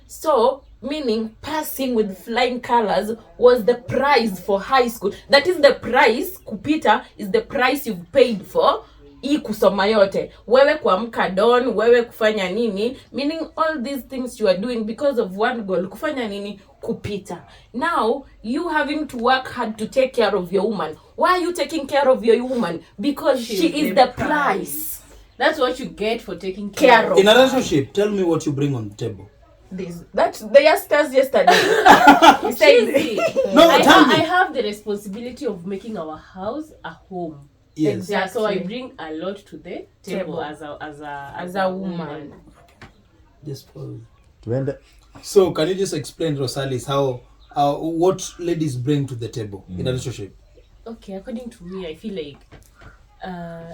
So, meaning passing with flying colors was the prize for high school. That is the price, kupita is the price you've paid for hii kusoma yote. Wewe kuamka dawn, wewe kufanya nini, meaning all these things you are doing because of one goal, kufanya nini, kupita. Now you having to work hard to take care of your woman. Why are you taking care of your woman? Because she is the prize. That's what you get for taking care of. In a relationship, tell me what you bring on the table. They asked us yesterday. He said, no, I have the responsibility of making our house a home. Yes. Exactly. So I bring a lot to the table as a woman. Just pause. So can you just explain, Rosalis, how what ladies bring to the table in a relationship? Okay, according to me, I feel like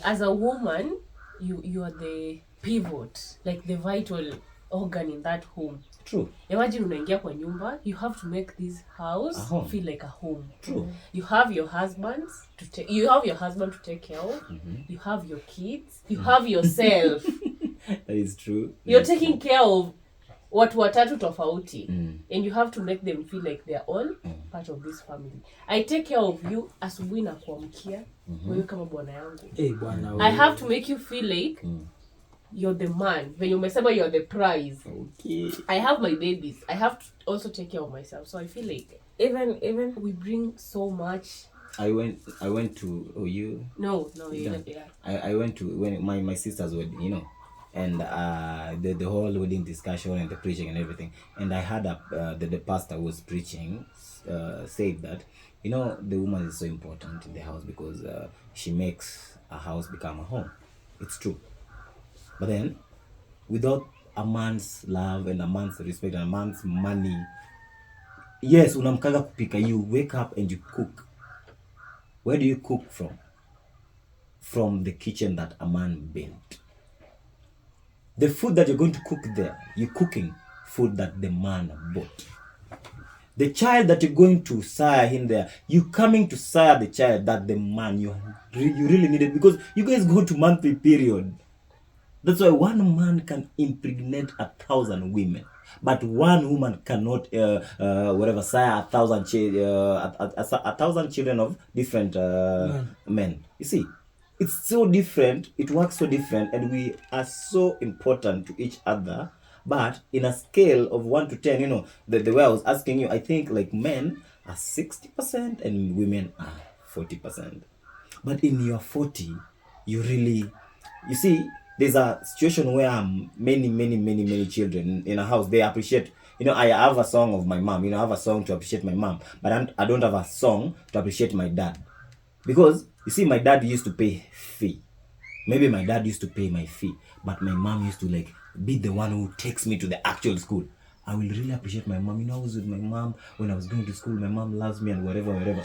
as a woman, you are the pivot, like the vital organ in that home. True. Imagine unaingia kwa nyumba, you have to make this house feel like a home. True. You have your husband to take care of. Mm-hmm. You have your kids. You have yourself. That is true. You're taking care of watu watatu tofauti, and you have to make them feel like they're all part of this family. I take care of you asubuhi na kuamkia, wewe kama bwana yangu. Bwana, I have to make you feel like you're the man. When you umesema you're the prize. Okay. I have my babies. I have to also take care of myself. So I feel like even we bring so much. I went to you. No, yeah. I went to when my sister's wedding, you know, and the whole wedding discussion and the preaching and everything. And I had the pastor was preaching, said that, you know, the woman is so important in the house because she makes a house become a home. It's true. But then, without a man's love and a man's respect and a man's money, yes, unamkaga kupika, you wake up and you cook. Where do you cook from? From the kitchen that a man built. The food that you're going to cook there, you're cooking food that the man bought. The child that you're going to sire in there, you coming to sire the child that the man you really needed, because you guys go to monthly period. That's why one man can impregnate 1,000 women, but one woman cannot sire 1,000 children of different men. You see, it's so different. It works so different, and we are so important to each other. But in a scale of 1 to 10, you know, the way I was asking you, I think like men are 60% and women are 40%. But in your 40, you see, there's a situation where many children in a house, they appreciate, you know, I have a song of my mom, you know, I have a song to appreciate my mom, but I don't have a song to appreciate my dad. Because, you see, my dad used to pay fee. Maybe my dad used to pay my fee, but my mom used to like be the one who takes me to the actual school. I will really appreciate my mom. You know, I was with my mom when I was going to school. My mom loves me and whatever.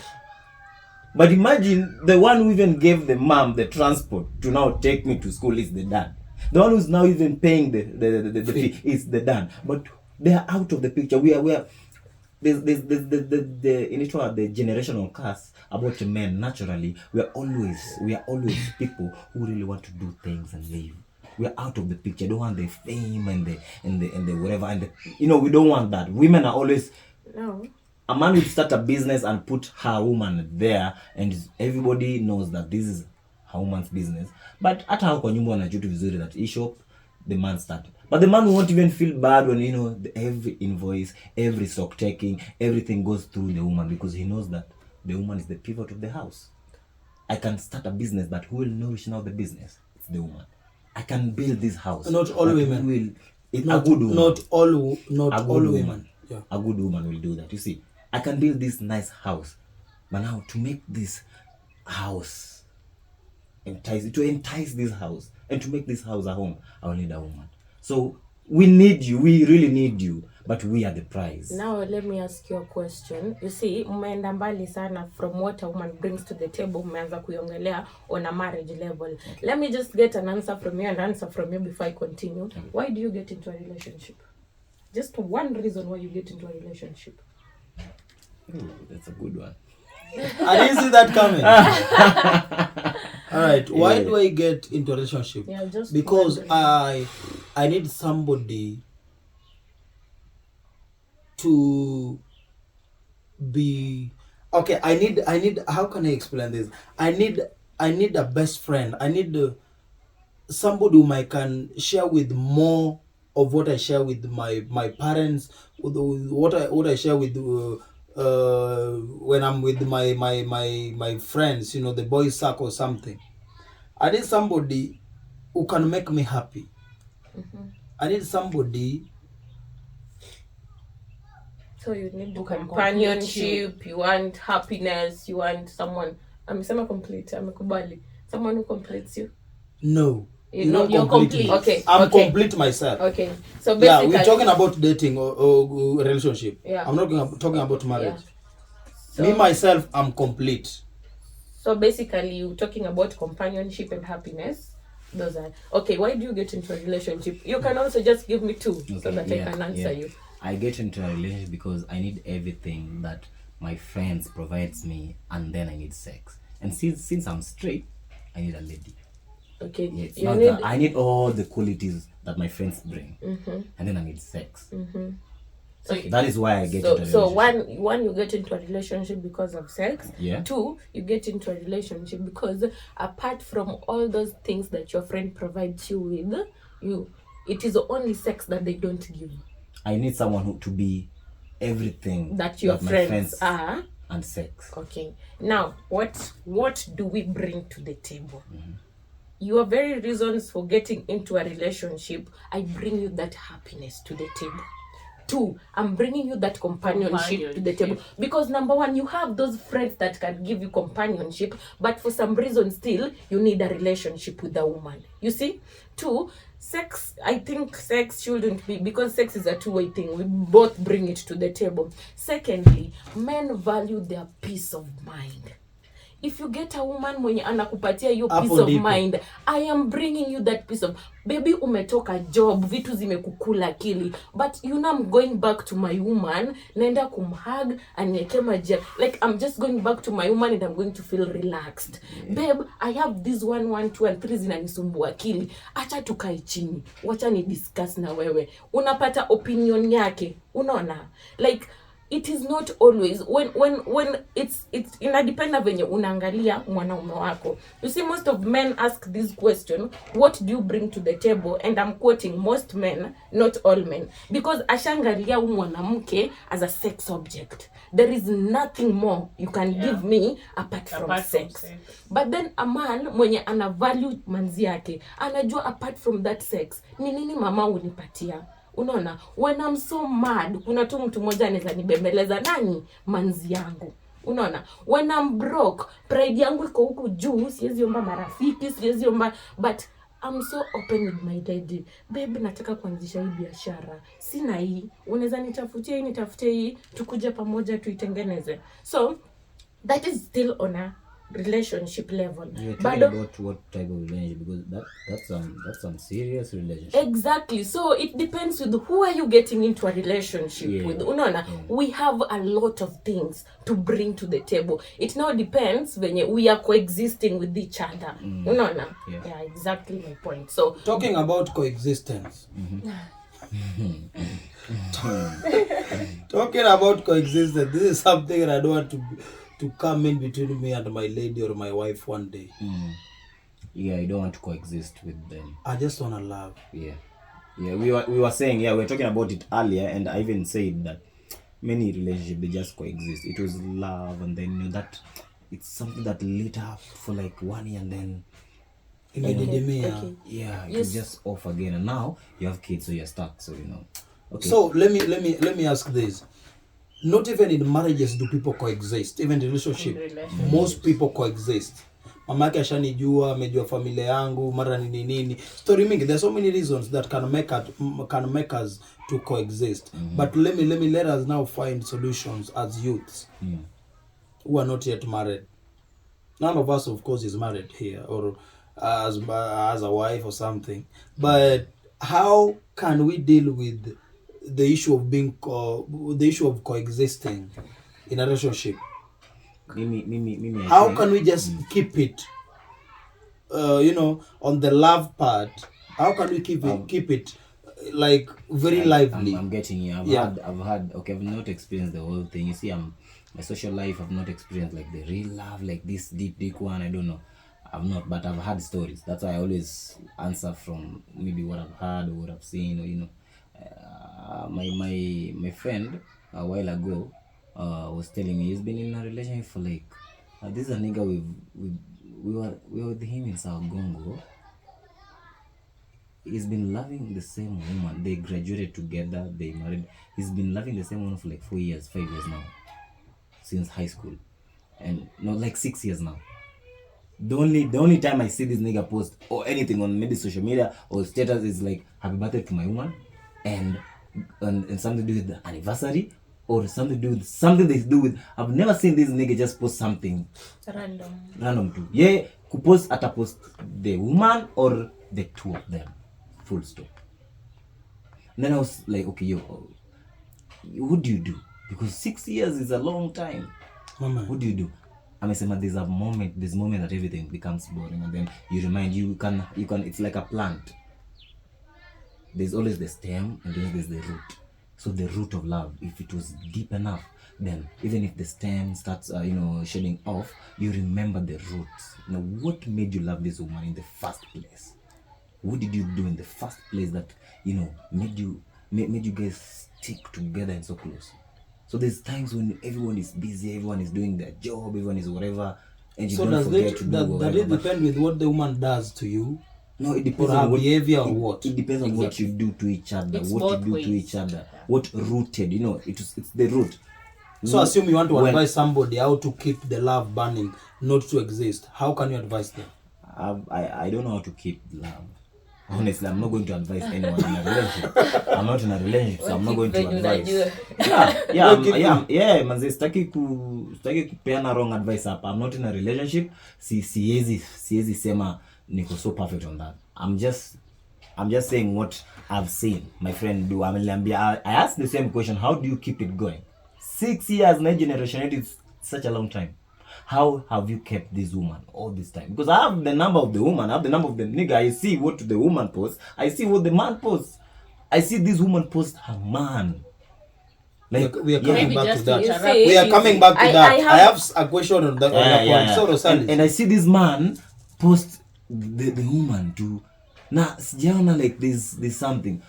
But imagine the one who even gave the mom the transport to now take me to school is the dad. The one who's now even paying the fee is the dad. But they are out of the picture. We are there's the generational curse about men. Naturally, we are always people who really want to do things and live. We are out of the picture. Don't want the fame and the whatever, and you know, we don't want that. Women are always No. A man will start a business and put her woman there, and everybody knows that this is her woman's business. But hata hao kwa nyumba wanajua vizuri that he shop the man started. But the man won't even feel bad when, you know, every invoice, every stock taking, everything goes through the woman, because he knows that the woman is the pivot of the house. I can start a business, but who will nourish now the business? It's the woman. I can build this house. Not all women. A good woman. Not all women. Yeah. A good woman will do that. You see, I can build this nice house, but now to make this house to entice this house and to make this house a home, I will need a woman. So we need you. We really need you, but we are the prize. Now let me ask you a question. You see, umeenda mbali sana from what a woman brings to the table. Umeanza kuiongelea on a marriage level. Okay. Let me just get an answer from you and answer from you before I continue. Okay. Why do you get into a relationship? Just one reason why you get into a relationship. That's a good one. I didn't see that coming. All right. Why do I get into a relationship? Yeah, just because I need somebody to be okay. I need. How can I explain this? I need a best friend. I need somebody whom I can share with more of what I share with my parents. With what I share with. When I'm with my friends, you know, the boys circle or something. I need somebody who can make me happy. Mm-hmm. I need somebody. So you need companionship, you want happiness, you want someone. I'm complete. Someone who completes you. No. You're complete. Okay. I'm complete myself. Okay. So basically, we're talking about dating or relationship. Yeah. I'm not talking about marriage. Yeah. So, me myself, I'm complete. So basically, you're talking about companionship and happiness. Those are okay. Why do you get into a relationship? You can also just give me two so that I can answer you. I get into a relationship because I need everything that my friends provides me, and then I need sex. And since I'm straight, I need a lady. Okay. I need all the qualities that that my friends bring, and then I need sex. So That is why I get into a so relationship. one you get into a relationship because of sex. Yeah. 2, you get into a relationship because apart from all those things that your friend provides you with, it is only sex that they don't give. I need someone who to be everything That your my friends are. and sex. Okay. Now, what do we bring to the table? Your very reasons for getting into a relationship, I bring you that happiness to the table. 2, I'm bringing you that companionship to the table. Because number 1, you have those friends that can give you companionship, but for some reason still, you need a relationship with a woman. You see? 2, sex, I think sex shouldn't be, because sex is a two-way thing. We both bring it to the table. Secondly, men value their peace of mind. If you get a woman mwenye anakupatia hiyo peace of mind, I am bringing you that peace of, baby umetoka job, vitu zimekukula akili, but you know I'm going back to my woman, naenda kumhug, anieke maji, like I'm just going back to my woman and I'm going to feel relaxed. Babe, I have this 1 1 2 and 3 zinanisumbua akili, acha tukae chini, wacha ni discuss na wewe, unapata opinion yake, unaona, like it is not always when it's inadependa venye unaangalia mwanaume wako. You see, most of men ask this question, what do you bring to the table? And I'm quoting most men, not all men, because ashangalia mwanamke as a sex object. There is nothing more you can give me apart from sex. But then a man mwenye ana value manzi yake, anajua apart from that sex, ni nini mama unipatia? Unaona, when I'm so mad, kuna tu mtu mmoja anaweza nibembeleza, nani? Manzi yangu. Unaona, when I'm broke, pride yangu iko huku juu, siwezi omba marafiki, siwezi omba, but I'm so open with my daddy. Babe, nataka kuanzisha hii biashara. Sina hii, unaweza nitafutia hii, nitafutie hii, tukuje pamoja tuitengeneze. So, that is still on a relationship level. You're talking about what type of relationship, because that's some serious relationship. Exactly. So it depends with who are you getting into a relationship with. Unaona, we have a lot of things to bring to the table. It now depends when we are coexisting with each other. Unaona? Yeah, exactly my point. So talking about coexistence. Talking about coexistence, this is something that I don't want to come in between me and my lady or my wife one day. Yeah, you don't want to coexist with them. I just want to love. Yeah, we were saying, we were talking about it earlier, and I even said that many relationships, they just coexist. It was love, and then that it's something that lit up for like 1 year, and then okay. Yeah, you just off again, and now you have kids, so you're stuck. So Okay. So let me ask this. Not even in marriages do people coexist. Even in relationship, most people coexist. Mama yake ashanijua, amejua familia yangu, mara nini. Story mingi. There's so many reasons that can make us to coexist. But let us now find solutions as youths who are not yet married. None of us, of course, is married here or as a wife or something. But how can we deal with the issue of coexisting in a relationship? How can we just keep it on the love part? How can we keep it like very lively? I'm getting you. I've had okay, I've not experienced the whole thing. You see, my social life, I've not experienced like the real love, like this deep one. I don't know, I've not, but I've had stories. That's why I always answer from maybe what I've heard or what I've seen, or my friend a while ago was telling me he's been in a relationship for like this is a nigga we were with him in Sagongo. He's been loving the same woman. They graduated together, they married. He's been loving the same woman for like 5 years now, since high school, and not like 6 years now. The only time I see this nigga post or anything on maybe social media or status is like happy birthday to my woman and something to do with the anniversary or something to do with something they do with. I've never seen this nigga just post something random too. Yeah, could post at a post the woman or the two of them. Full stop. And then I was like, okay, what do you do? Because 6 years is a long time. Mama. What do you do? There's a moment that everything becomes boring, and then you can it's like a plant. there's always the stem and then there's the root. So the root of love, if it was deep enough, then even if the stem starts shedding off, you remember the roots. Now, what made you love this woman in the first place? What did you do in the first place that made you guys stick together and so close? So there's times when everyone is busy, everyone is doing their job, everyone is whatever, and you don't forget to do whatever. Does it depend with what the woman does to you? No, it depends on her behavior or what. It depends on what you do to each other, It's what you do both to ways. each other, what rooted. It's the root. So assume you want to advise somebody how to keep the love burning, not to exist. How can you advise them? I don't know how to keep love. Honestly, I'm not going to advise anyone in a relationship. I'm not in a relationship, so I'm not going to advise. Manze, sitaki kupeana wrong advice hapa. I'm not in a relationship. Siwezi sema niko so perfect on that. I'm just saying what I've seen my friend do. I asked the same question, how do you keep it going? 6 years, my generation, it's such a long time. How have you kept this woman all this time? Because I have the number of the woman, I have the number of the nigga. I see what the woman posts. I see what the man posts. I see this woman post her man. Like we are coming back to that. Say, we are coming back to that. I have a question on that. And I see this man post the woman too. Now, sijaona like there's something.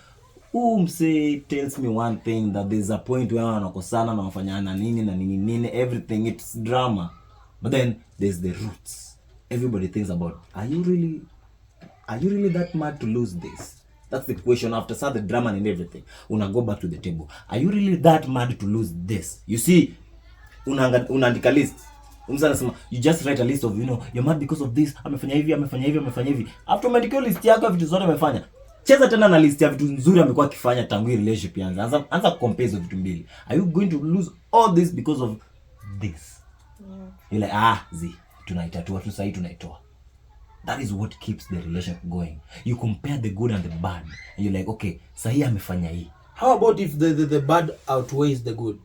Say tells me one thing, that there's a point where wanakosana na wafanyana nini, everything, it's drama. But then there's the roots. Everybody thinks about, are you really that mad to lose this? That's the question. After the drama and everything, una go back to the table. Are you really that mad to lose this? You see, unaandika list. You just write a list of, you're mad because of this, amefanya hivi. After umeandika list yako vitu zote amefanya, cheza tena na list ya vitu nzuri amekuwa akifanya tangu hii relationship yanza. Anza compare hizo vitu mbili. Are you going to lose all this because of this? You're like, tunaitatua tu sasa, tunaitoa. That is what keeps the relationship going. You compare the good and the bad, and you're like, okay, sasa amefanya hii. How about if the bad outweighs the good?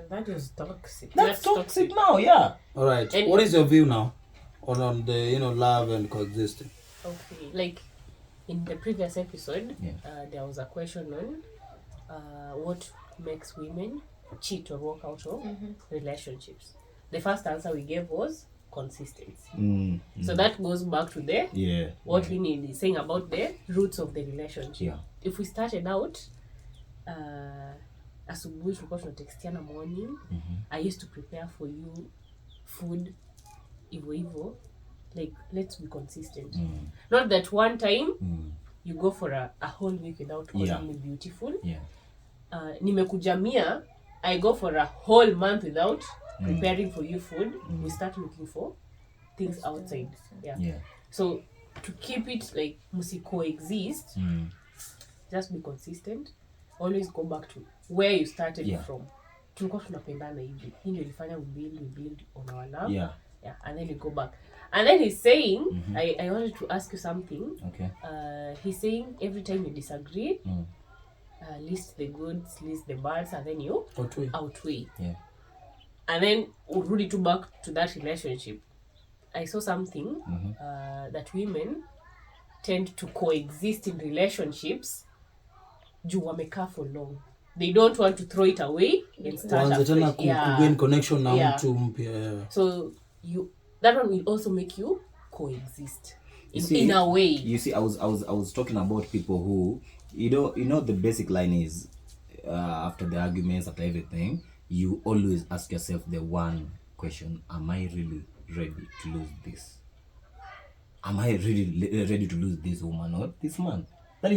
That is toxic. That's toxic now, yeah. All right. And what is your view now on the love and coexisting? Okay, like in the previous episode, Yeah. There was a question on what makes women cheat or walk out of relationships. The first answer we gave was consistency. So that goes back to what Lini is saying about the roots of the relationship. Yeah. If we started out, asubuhi tulikuwa tunatextiana morning, I used to prepare for you food, hivyo. Like, let's be consistent. Not that one time you go for a whole week without calling me beautiful. Nimekujamia, I go for a whole month without preparing for you food. We start looking for things outside. So to keep it like musi coexist, just be consistent. Always go back to where you started from. Tulikuwa tunapendana hivi. Hii ndio ilifanya we build on our love. And then you go back. And then he's saying, I wanted to ask you something. Okay. He's saying every time you disagree, list the goods, list the bads, and then you outweigh. Yeah. And then urudi to back to that relationship. I saw something that women tend to coexist in relationships juu wamekaa for long. They don't want to throw it away and start afresh. Kugain connection na mtu mpya. So that one will also make you coexist in a way. You see, I was talking about people who, the basic line is, after the arguments, after everything, you always ask yourself the one question: am I really ready to lose this? Am I really ready to lose this woman or this man? That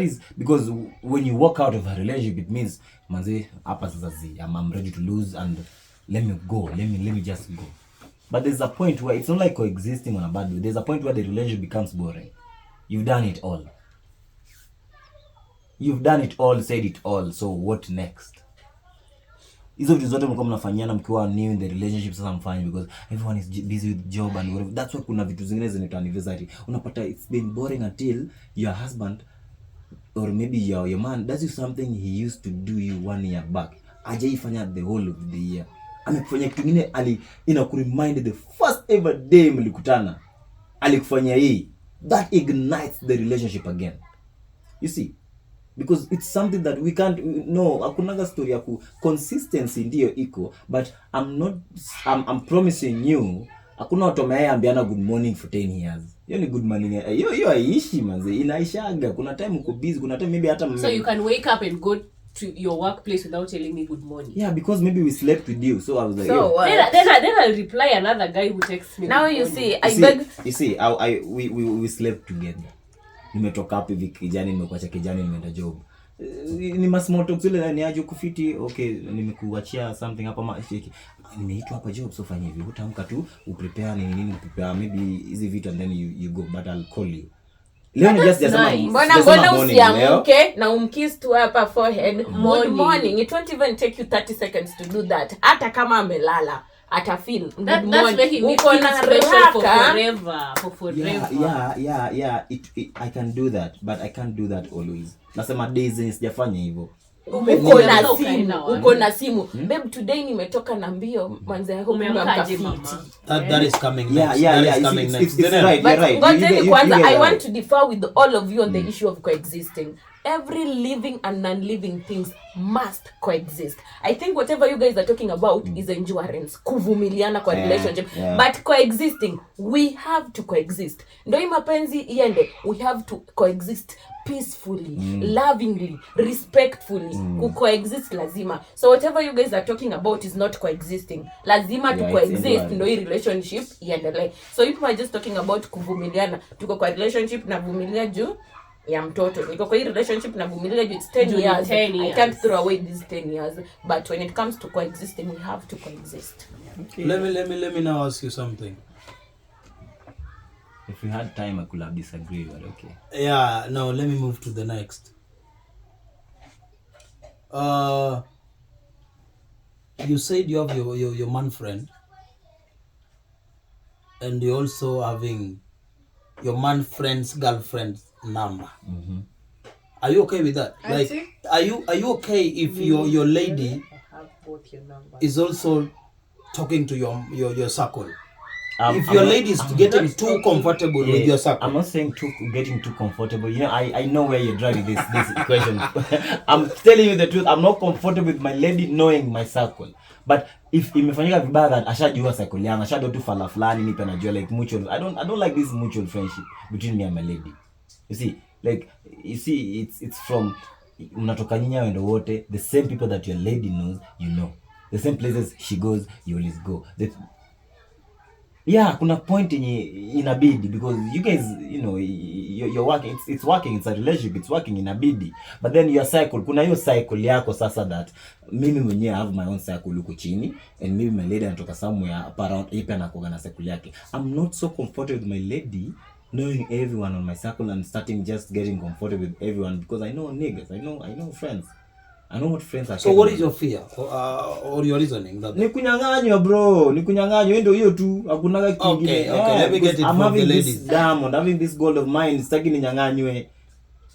is because when you walk out of a relationship, it means, manze, hapa sasa I'm ready to lose and let me go. Let me just go. But there's a point where it's not like coexisting on a bad way. There's a point where the relationship becomes boring. You've done it all. Said it all. So what next? Hizo vitu zote mlikuwa mnafanyana mkiwa new in the relationship, sasa mfanye because everyone is busy with job and whatever. That's why kuna vitu zingine zinaitwa anniversary. Unapata it's been boring until your husband or maybe your man does you something he used to do you 1 year back. Ajaifanya the whole of the year. Amekufanya kitu kingine inakuremind the first ever day mlikutana. Alikufanya hii. That ignites the relationship again. You see, because it's something that we can't no. Hakunaga story ya consistency ndio iko, but I'm promising you hakuna watu wameambiana good morning for 10 years. Hiyo ni good morning. Hiyo haiishi manze, inaishaga. Kuna time uko busy, kuna time maybe hata so you can wake up and go to your workplace without telling me good morning. Yeah, because maybe we slept with you, so I was like, So then I'll reply another guy who texts me. now good you morning. see, you see, we slept together. Nimetoka hapo hivi kijani, nimekuacha kijani, nimeenda job. Ni small talk zile, ni aje kufiti, okay, nimekuachia something hapa nimeitwa hapa job, so fanya hivi, utaamka tu uprepare nini prepare maybe hizi vitu and then you go, but I'll call you. Leo ni just nice. Mbona usiamke na umkiss tu hapa forehead good morning. It won't even take you 30 seconds to do that. Hata kama amelala ata feel good morning. That's making me feel special for forever. Yeah. I can do that, but I can't do that always. Nasema days sijafanya hivyo. Uko na simu. Babe, today nimetoka na mbio manze yako Umeamkaje mama. That is coming next. Yeah. Coming It's next. right. But You're right. kwanza I right. want to differ with all of you on the issue of coexisting. Every living and non-living things must coexist. I think whatever you guys are talking about is endurance, kuvumiliana kwa relationship. But coexisting, we have to coexist. Ndio hii mapenzi iende, we have to coexist peacefully, lovingly, respectfully. Coexist lazima. So whatever you guys are talking about is not coexisting. Lazima to coexist ndio hii relationship iendelee. So if we are just talking about kuvumiliana, tuko kwa relationship na vumilia juu ya mtoto. Niko kwa hii relationship na vumilia juu it's 10 years. I can't throw away these 10 years. But when it comes to coexisting, we have to coexist. Okay. Let me now ask you something. If we had time, I could have disagreed, but okay. Yeah, now let me move to the next. You said you have your man friend, and you also having your man friend's girlfriend's number. Are you okay with that? Are you okay if your lady I have both your numbers. is also talking to your circle? If I'm your not- lady is getting too comfortable with your circle. I'm not saying getting too comfortable. You know, I know where you're driving this equation. I'm telling you the truth. I'm not comfortable with my lady knowing my circle. But if imefanyika vibaya that ashajua circle yangu, ashajua tu fala fulani nipe anajua like mutual. I don't like this mutual friendship between me and my lady. You see, it's from mnatoka nyinyi wendo wote, the same people that your lady knows, you know. The same places she goes, you always go. Yeah, kuna point inabidi because you guys, you know, you're working, it's working, it's a relationship, it's working inabidi. But then your cycle, kuna hiyo cycle yako sasa that mimi mwenyewe I have my own cycle huko chini and maybe my lady anatoka somewhere up around ipe anakuwa na cycle yake. I'm not so comfortable with my lady knowing everyone on my circle and starting just getting comfortable with everyone because I know niggas, I know friends. I know what friends are. So what is your fear or your reasoning? That Ni kunyang'anywa bro, ni kunyang'anywa ndio hiyo tu. Hakunaga kingine. Okay, let me get it I'm from having the this ladies. diamond, having this gold of mine, sitaki ninyang'anywe.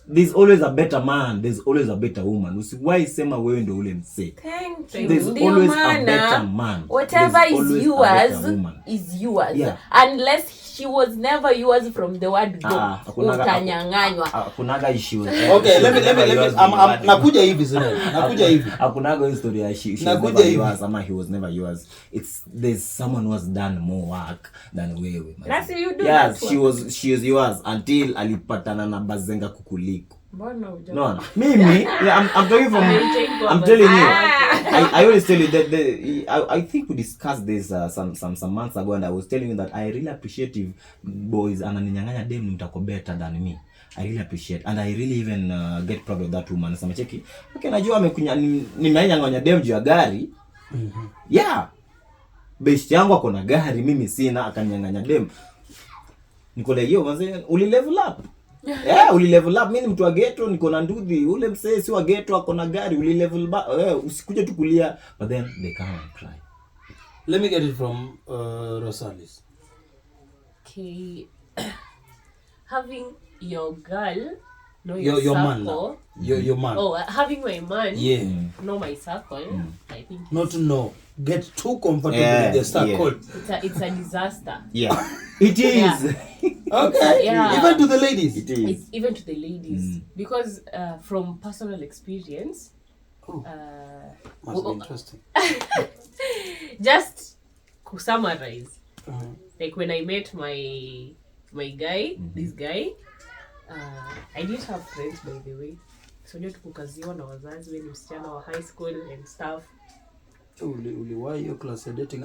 There's always a better man, there's always a better woman. Usiwahi sema wewe ndio ule mse. Thank you. There's Ndio always a maana, better man. whatever There's is always a yours better woman. is yours. Yeah. Unless she was never yours from the word go. Utanyang'anywa. Hakunaga issues. Okay, let me nakuja hivi zile. Nakuja hivi. Hakunaga history ya she was Nakuja never hivi. yours ama he was never yours. There's someone who has done more work than wewe. That's you do Yes, that she was yours until alipatana na bazenga kukuliko. Mbona huja? No. Mimi, I'm talking from I'm telling you. I always tell you that I think we discussed this some months ago and I was telling you that I really appreciate if boys ananinyang'anya dem mtako better than me. I really appreciate and I really even get proud of that woman. Nasema cheki. Okay, najua amekunya nimenyang'anya dem juu ya gari. Yeah. Best yangu ako na gari, mimi sina, akanyang'anya dem. Niko like yo manze, uli level up. Yeah, uli level up. Mimi ni mtu wa ghetto, niko na nduthi. Ule msee si wa ghetto, ako na gari, uli level up. Usikuje tu kulia, but then they come and cry. Let me get it from Rosalis. Okay. Having your girl know Your man circle. now. Your man. Oh, having my man Yeah. know my circle. I think Not to know. Get too comfortable in the circle. it's a disaster. Yeah. It is. Yeah. Okay. Yeah. Even to the ladies. It is. It's even to the ladies because from personal experience, Must be interesting. just to summarize, like when I met my guy, this guy, I didn't have friends, by the way. So ndio tukukaziwa na wazazi when msichana wa high school and stuff. Why your class dating?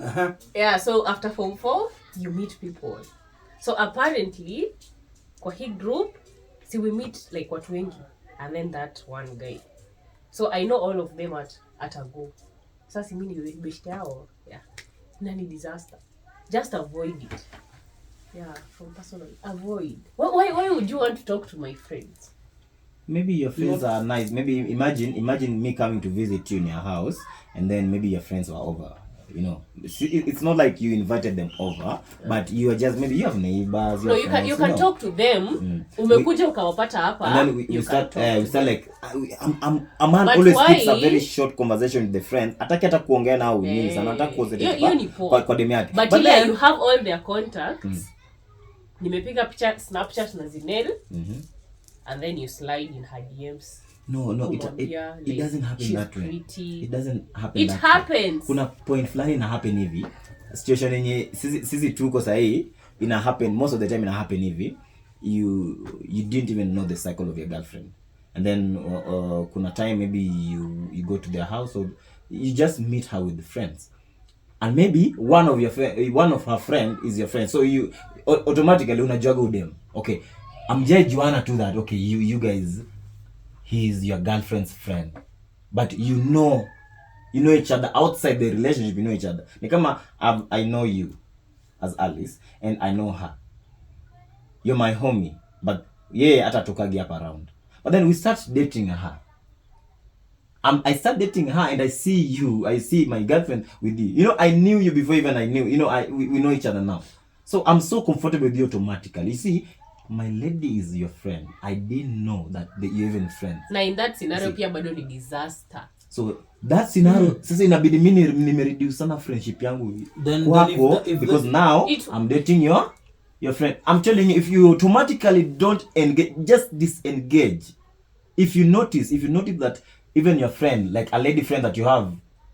Yeah, so after form 4 you meet people. So apparently kwa hii group see we meet like watu wengi and then that one guy. So I know all of them at a go. Sasa mimi ni best yao. Yeah. Nani disaster. Just avoid it. Yeah, from personal avoid. Why would you want to talk to my friends? Maybe your friends are nice. Maybe imagine me coming to visit you in your house, and then maybe your friends were over. You know, it's not like you invited them over, but you are just, maybe you have neighbors. No, you can talk to them. Umekuja ukawapata hapa. And then we start like I'm always keeps a very short conversation with the friend. Ataki hata kuongea nao nini sana, nataka kuozete kwa demu yake. But then you have all their contacts. Nimepiga picha Snapchat na Zinel. And then you slide in her DMs. No, it doesn't happen that way. It doesn't happen. It happens. Kuna point flani ina happen hivi. Situation yenye sisi tuko sahi ina happen most of the time, ina happen hivi. You didn't even know the cycle of your girlfriend. And then kuna time maybe you go to their house or you just meet her with friends. And maybe one of her friend is your friend. So you automatically unajuaga udem. Okay. I'm just Joanna to that. Okay, you guys, he is your girlfriend's friend, but you know each other outside the relationship. You know each other. Nikama I know you as Alice, and I know her. You're my homie, but yeah, atatokagi up around. But then we start dating her. I start dating her, and I see my girlfriend with you. You know, I knew you before even I knew. You know, we know each other now. So I'm so comfortable with you automatically. You see. My lady is your friend. I didn't know that you're even friends. Na in that scenario pia bado ni disaster. So that scenario sasa inabidi mimi nimereduce sana friendship yangu kwako because now I'm dating your friend. I'm telling you, if you automatically don't engage, just disengage. If you notice that even your friend, like a lady friend that you have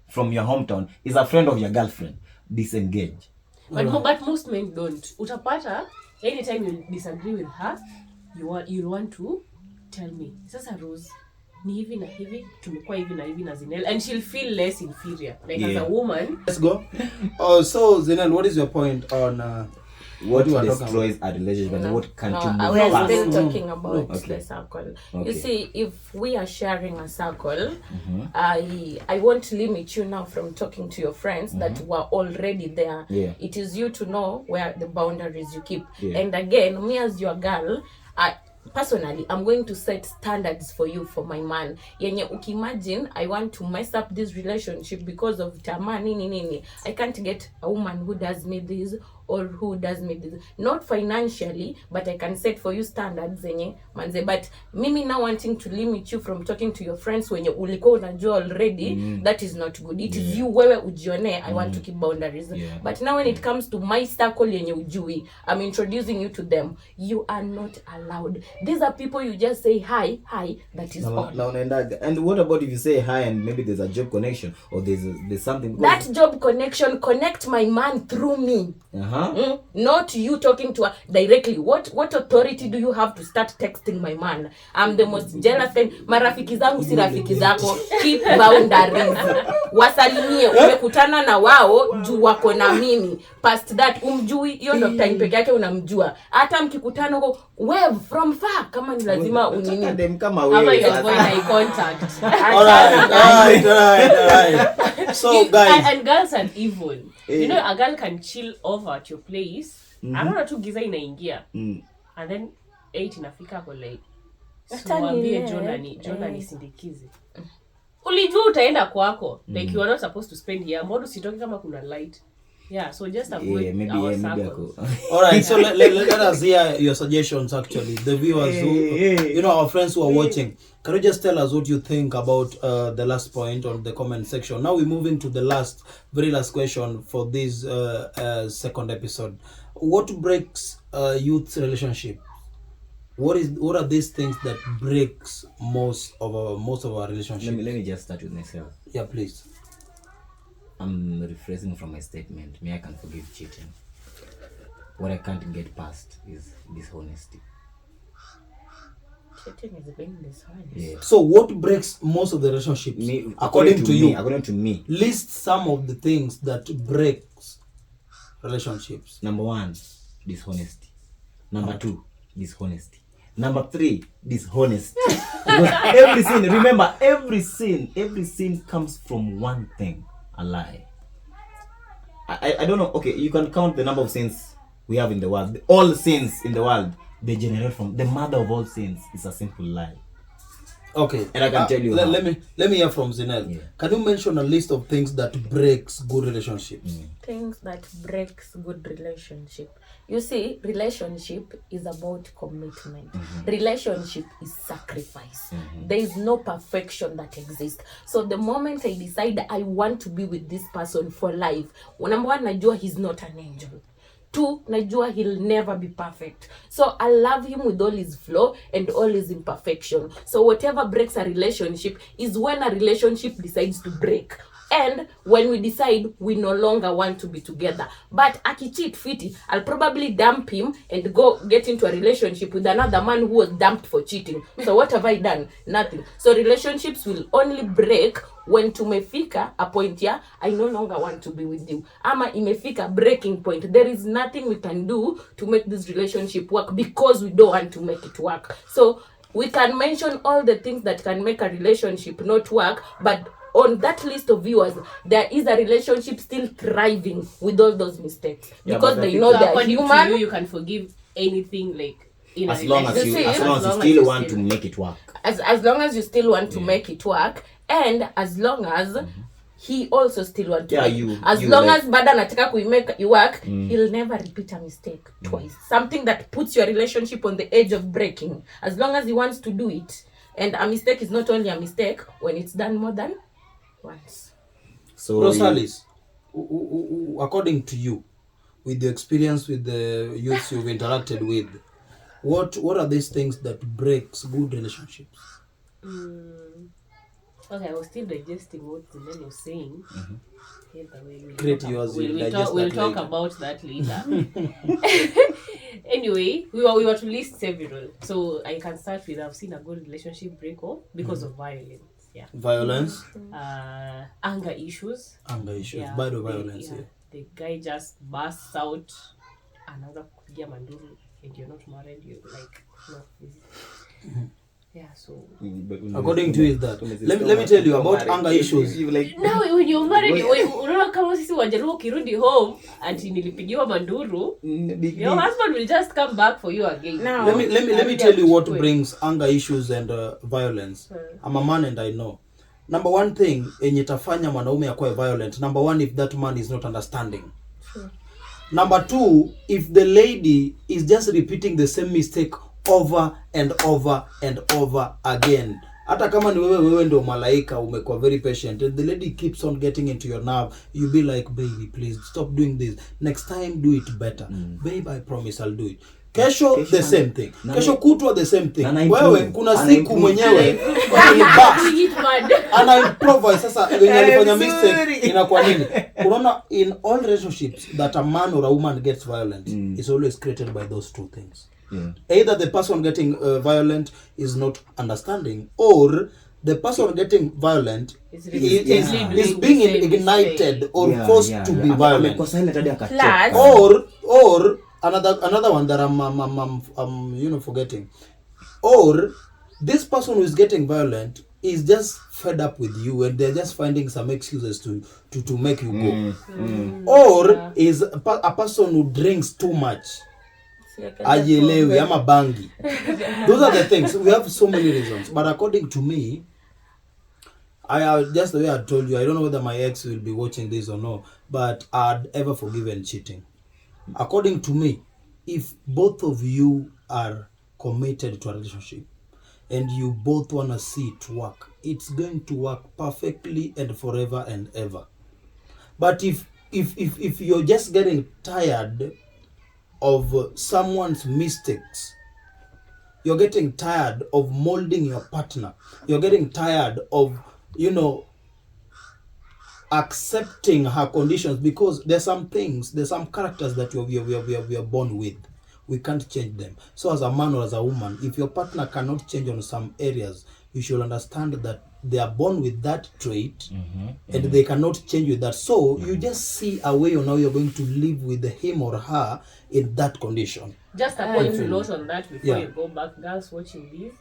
from your hometown, is a friend of your girlfriend, disengage. But most men don't. Utapata anytime you disagree with her, you'll want to tell me, sasa Rose, ni hivi na hivi, tumekuwa hivi na Zinel, and she'll feel less inferior. Like as a woman. Let's go. So Zinel, what is your point on what destroys a relationship and what can't you move We're past? still talking about the circle. Okay. You see, if we are sharing a circle, I won't limit you now from talking to your friends that were already there. Yeah. It is you to know where the boundaries you keep. Yeah. And again, me as your girl, personally, I'm going to set standards for you, for my man. Yenye ukimagine I want to mess up this relationship because of tamani nini. I can't get a woman who does me this or who does me this. Not financially, but I can set for you standards zenye manze. But mimi now wanting to limit you from talking to your friends wenye ulikuwa unajua already, that is not good. It is you wewe ujione, I want to keep boundaries. Yeah. But now when it comes to my circle yenye ujui, I'm introducing you to them. You are not allowed. These are people you just say hi, that is all. And what about if you say hi and maybe there's a job connection or there's something? That job connection, connect my man through me. Not you talking to her directly. What authority do you have to start texting my man? I'm the most jealous thing. Marafiki zangu si rafiki zako. Keep boundaries. Wasalimie, umekutana na wao juu wako na mimi. Past that umjui, hiyo ndo time peke yake unamjua. Hata mkikutana huko wave from far kama ni lazima unini. Dem kama Ama wewe. you avoid eye contact. Alright. So guys, and girls are evil. You know, a girl can chill over at your place. Anaona tu giza inaingia. And then 8 inafika hapo like. Mwambie Jonah nisindikize. Ulijua utaenda kwako. Like you are not supposed to spend here. Mbona usitoke kama kuna light? Yeah, so just avoid Yeah, maybe our maybe I circles. could. All right, so let us hear your suggestions. Actually, the viewers who, our friends who are watching, can you just tell us what you think about the last point on the comment section? Now we're moving to the very last question for this second episode. What breaks youth relationship? What are these things that breaks most of our relationships? Let me just start with myself. Yeah, please. I'm rephrasing from my statement. Me, I can forgive cheating. What I can't get past is dishonesty. Cheating is being dishonest. Yeah. So what breaks most of the relationships? According to you. According to me. List some of the things that breaks relationships. Number 1, dishonesty. Number 2, dishonesty. Number 3, dishonesty. Because every sin comes from one thing, a lie. I don't know. Okay, you can count the number of sins we have in the world. All sins in the world, they generate from the mother of all sins is a simple lie. Okay, and I can tell you. Let me hear from Zinel. Yeah. Can you mention a list of things that breaks good relationships? Things that breaks good relationship. You see, relationship is about commitment. Relationship is sacrifice. There is no perfection that exists. So the moment I decide I want to be with this person for life, number 1, najua he's not an angel. 2, najua he'll never be perfect. So I love him with all his flaw and all his imperfection. So whatever breaks a relationship is when a relationship decides to break. And when we decide we no longer want to be together. But aki-cheat fiti, I'll probably dump him and go get into a relationship with another man who was dumped for cheating. So what have I done? Nothing. So relationships will only break when tumefika a point here, I no longer want to be with you. Ama imefika breaking point. There is nothing we can do to make this relationship work because we don't want to make it work. So we can mention all the things that can make a relationship not work, but on that list of viewers, there is a relationship still thriving with all those mistakes. Yeah, because they know So they're according human. to you can forgive anything like in As a long as relationship. you still want to make it work. As long as you still want to make it work, and as long as he also still want to make it. As long as bada anataka kuimake it work, he'll never repeat a mistake twice. Something that puts your relationship on the edge of breaking. As long as he wants to do it, and a mistake is not only a mistake when it's done more than once. So Rosalis, according to you, with the experience with the youths you've interacted with, what are these things that breaks good relationships? Okay, I was still digesting what the man was saying. We'll talk about that later. Anyway, we were to list several. So I can start with, I've seen a good relationship break off because of violence. Yeah. Violence? Anger issues. Yeah. Bad violence. Yeah. The guy just bursts out another kupigia manduru and you're not married, you're like, no. Yeah, so according to you is that. Let me tell you about anger issues. Now when you're married, unaona kama sisi wajaluo kirudi home ati nilipigiwa manduru, your husband will just come back for you again. Now, let me tell you what brings anger issues and violence. I'm a man and I know. Number 1 thing yenye tafanya mwanaume akue violent. Number 1, if that man is not understanding. Number 2, if the lady is just repeating the same mistake over and over and over again. Hata kama ni wewe ndio malaika umekuwa very patient and the lady keeps on getting into your nerve, you be like, baby, please stop doing this. Next time do it better. Babe, I promise I'll do it. Kesho the same thing. Kesho kutwa the same thing. Wewe kuna siku mwenyewe ana improvise sasa when alifanya mistake inakuwa nini? Unaona, in all relationships that a man or a woman gets violent, it's always created by those 2 things. Yeah. Either the person getting violent is not understanding, or the person getting violent is being ignited or forced to be violent. Or another one that I'm forgetting. Or this person who is getting violent is just fed up with you and they're just finding some excuses to make you go. Or is a person who drinks too much. Ajelewi ama bangi. Those are the things. We have so many reasons, but according to me, I just the way I told you, I don't know whether my ex will be watching this or no, but I'd ever forgiven cheating. According to me, if both of you are committed to a relationship and you both want to see it work, it's going to work perfectly and forever and ever. But if you're just getting tired of someone's mistakes, you're getting tired of molding your partner, you're getting tired of, you know, accepting her conditions, because there's some things, there's some characters that we are born with. We can't change them. So as a man or as a woman, if your partner cannot change on some areas, you should understand that they are born with that trait, and they cannot change with that. So you just see a way on how you're going to live with him or her in that condition. Just a point to note on that before Yeah. you go back, girls watching this,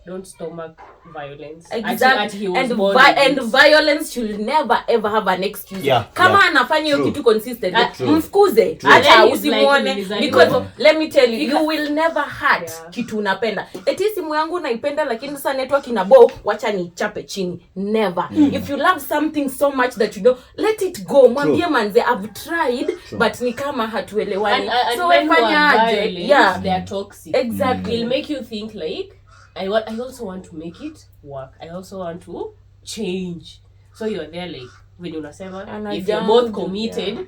don't stomach violence. Exactly. And And violence should never ever have an excuse. Yeah, Kama yeah. anafanya hiyo True. kitu consistent, True. mfukuze. True. Acha And then he's usimuone, like, because yeah. let me tell you, you will never hurt Yeah. kitu unapenda. Eti simu yangu naipenda lakini sasa network ina bow, wacha nichape chini. Never. If you love something so much that you don't, let it go. Mwambie manze, I've tried, but ni kama hatuelewani. And So men who are wafanya aje? violent, Yeah. they are toxic. Exactly. It'll make you think like, I also want to make it work. I also want to change. So you're there like, when unasema, And I if you're don't both do- committed,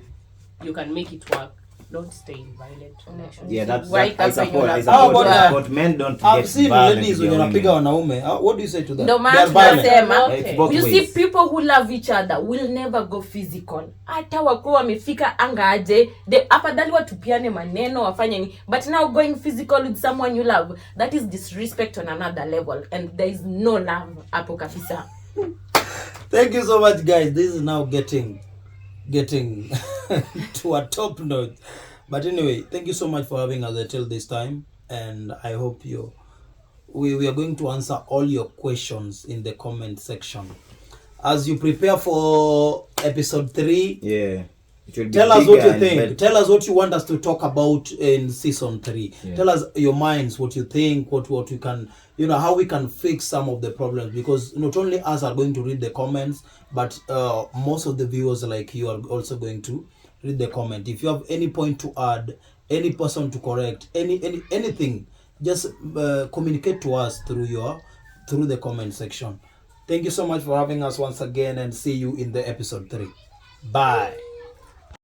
you can make it work. Don't stay in violent relations. Yeah, that's Why that, I can't support. you I not- How support. about I that? support. Men don't I've get seen violent ladies with wenye their wanapiga women. wanaume. What do you say to that? Ndo They maana are violent. tunasema, It's both you ways. see people who love each other will never go physical. Hata wakuwa wamefika anga aje, afadhali watupiane maneno wafanye ni, but now going physical with someone you love, that is disrespect on another level, and there is no love hapo kabisa. Thank you so much, guys. This is now getting to a top note. But anyway, thank you so much for having us until this time, and I hope we are going to answer all your questions in the comment section as you prepare for episode 3. Yeah. It will be Tell us what bigger you and think. better. Tell us what you want us to talk about in season 3. Yeah. Tell us your minds, what you think, what we can, you know, how we can fix some of the problems, because not only us are going to read the comments, but most of the viewers like you are also going to read the comment. If you have any point to add, any person to correct, anything, just communicate to us through the comment section. Thank you so much for having us once again, and see you in the episode 3. Bye.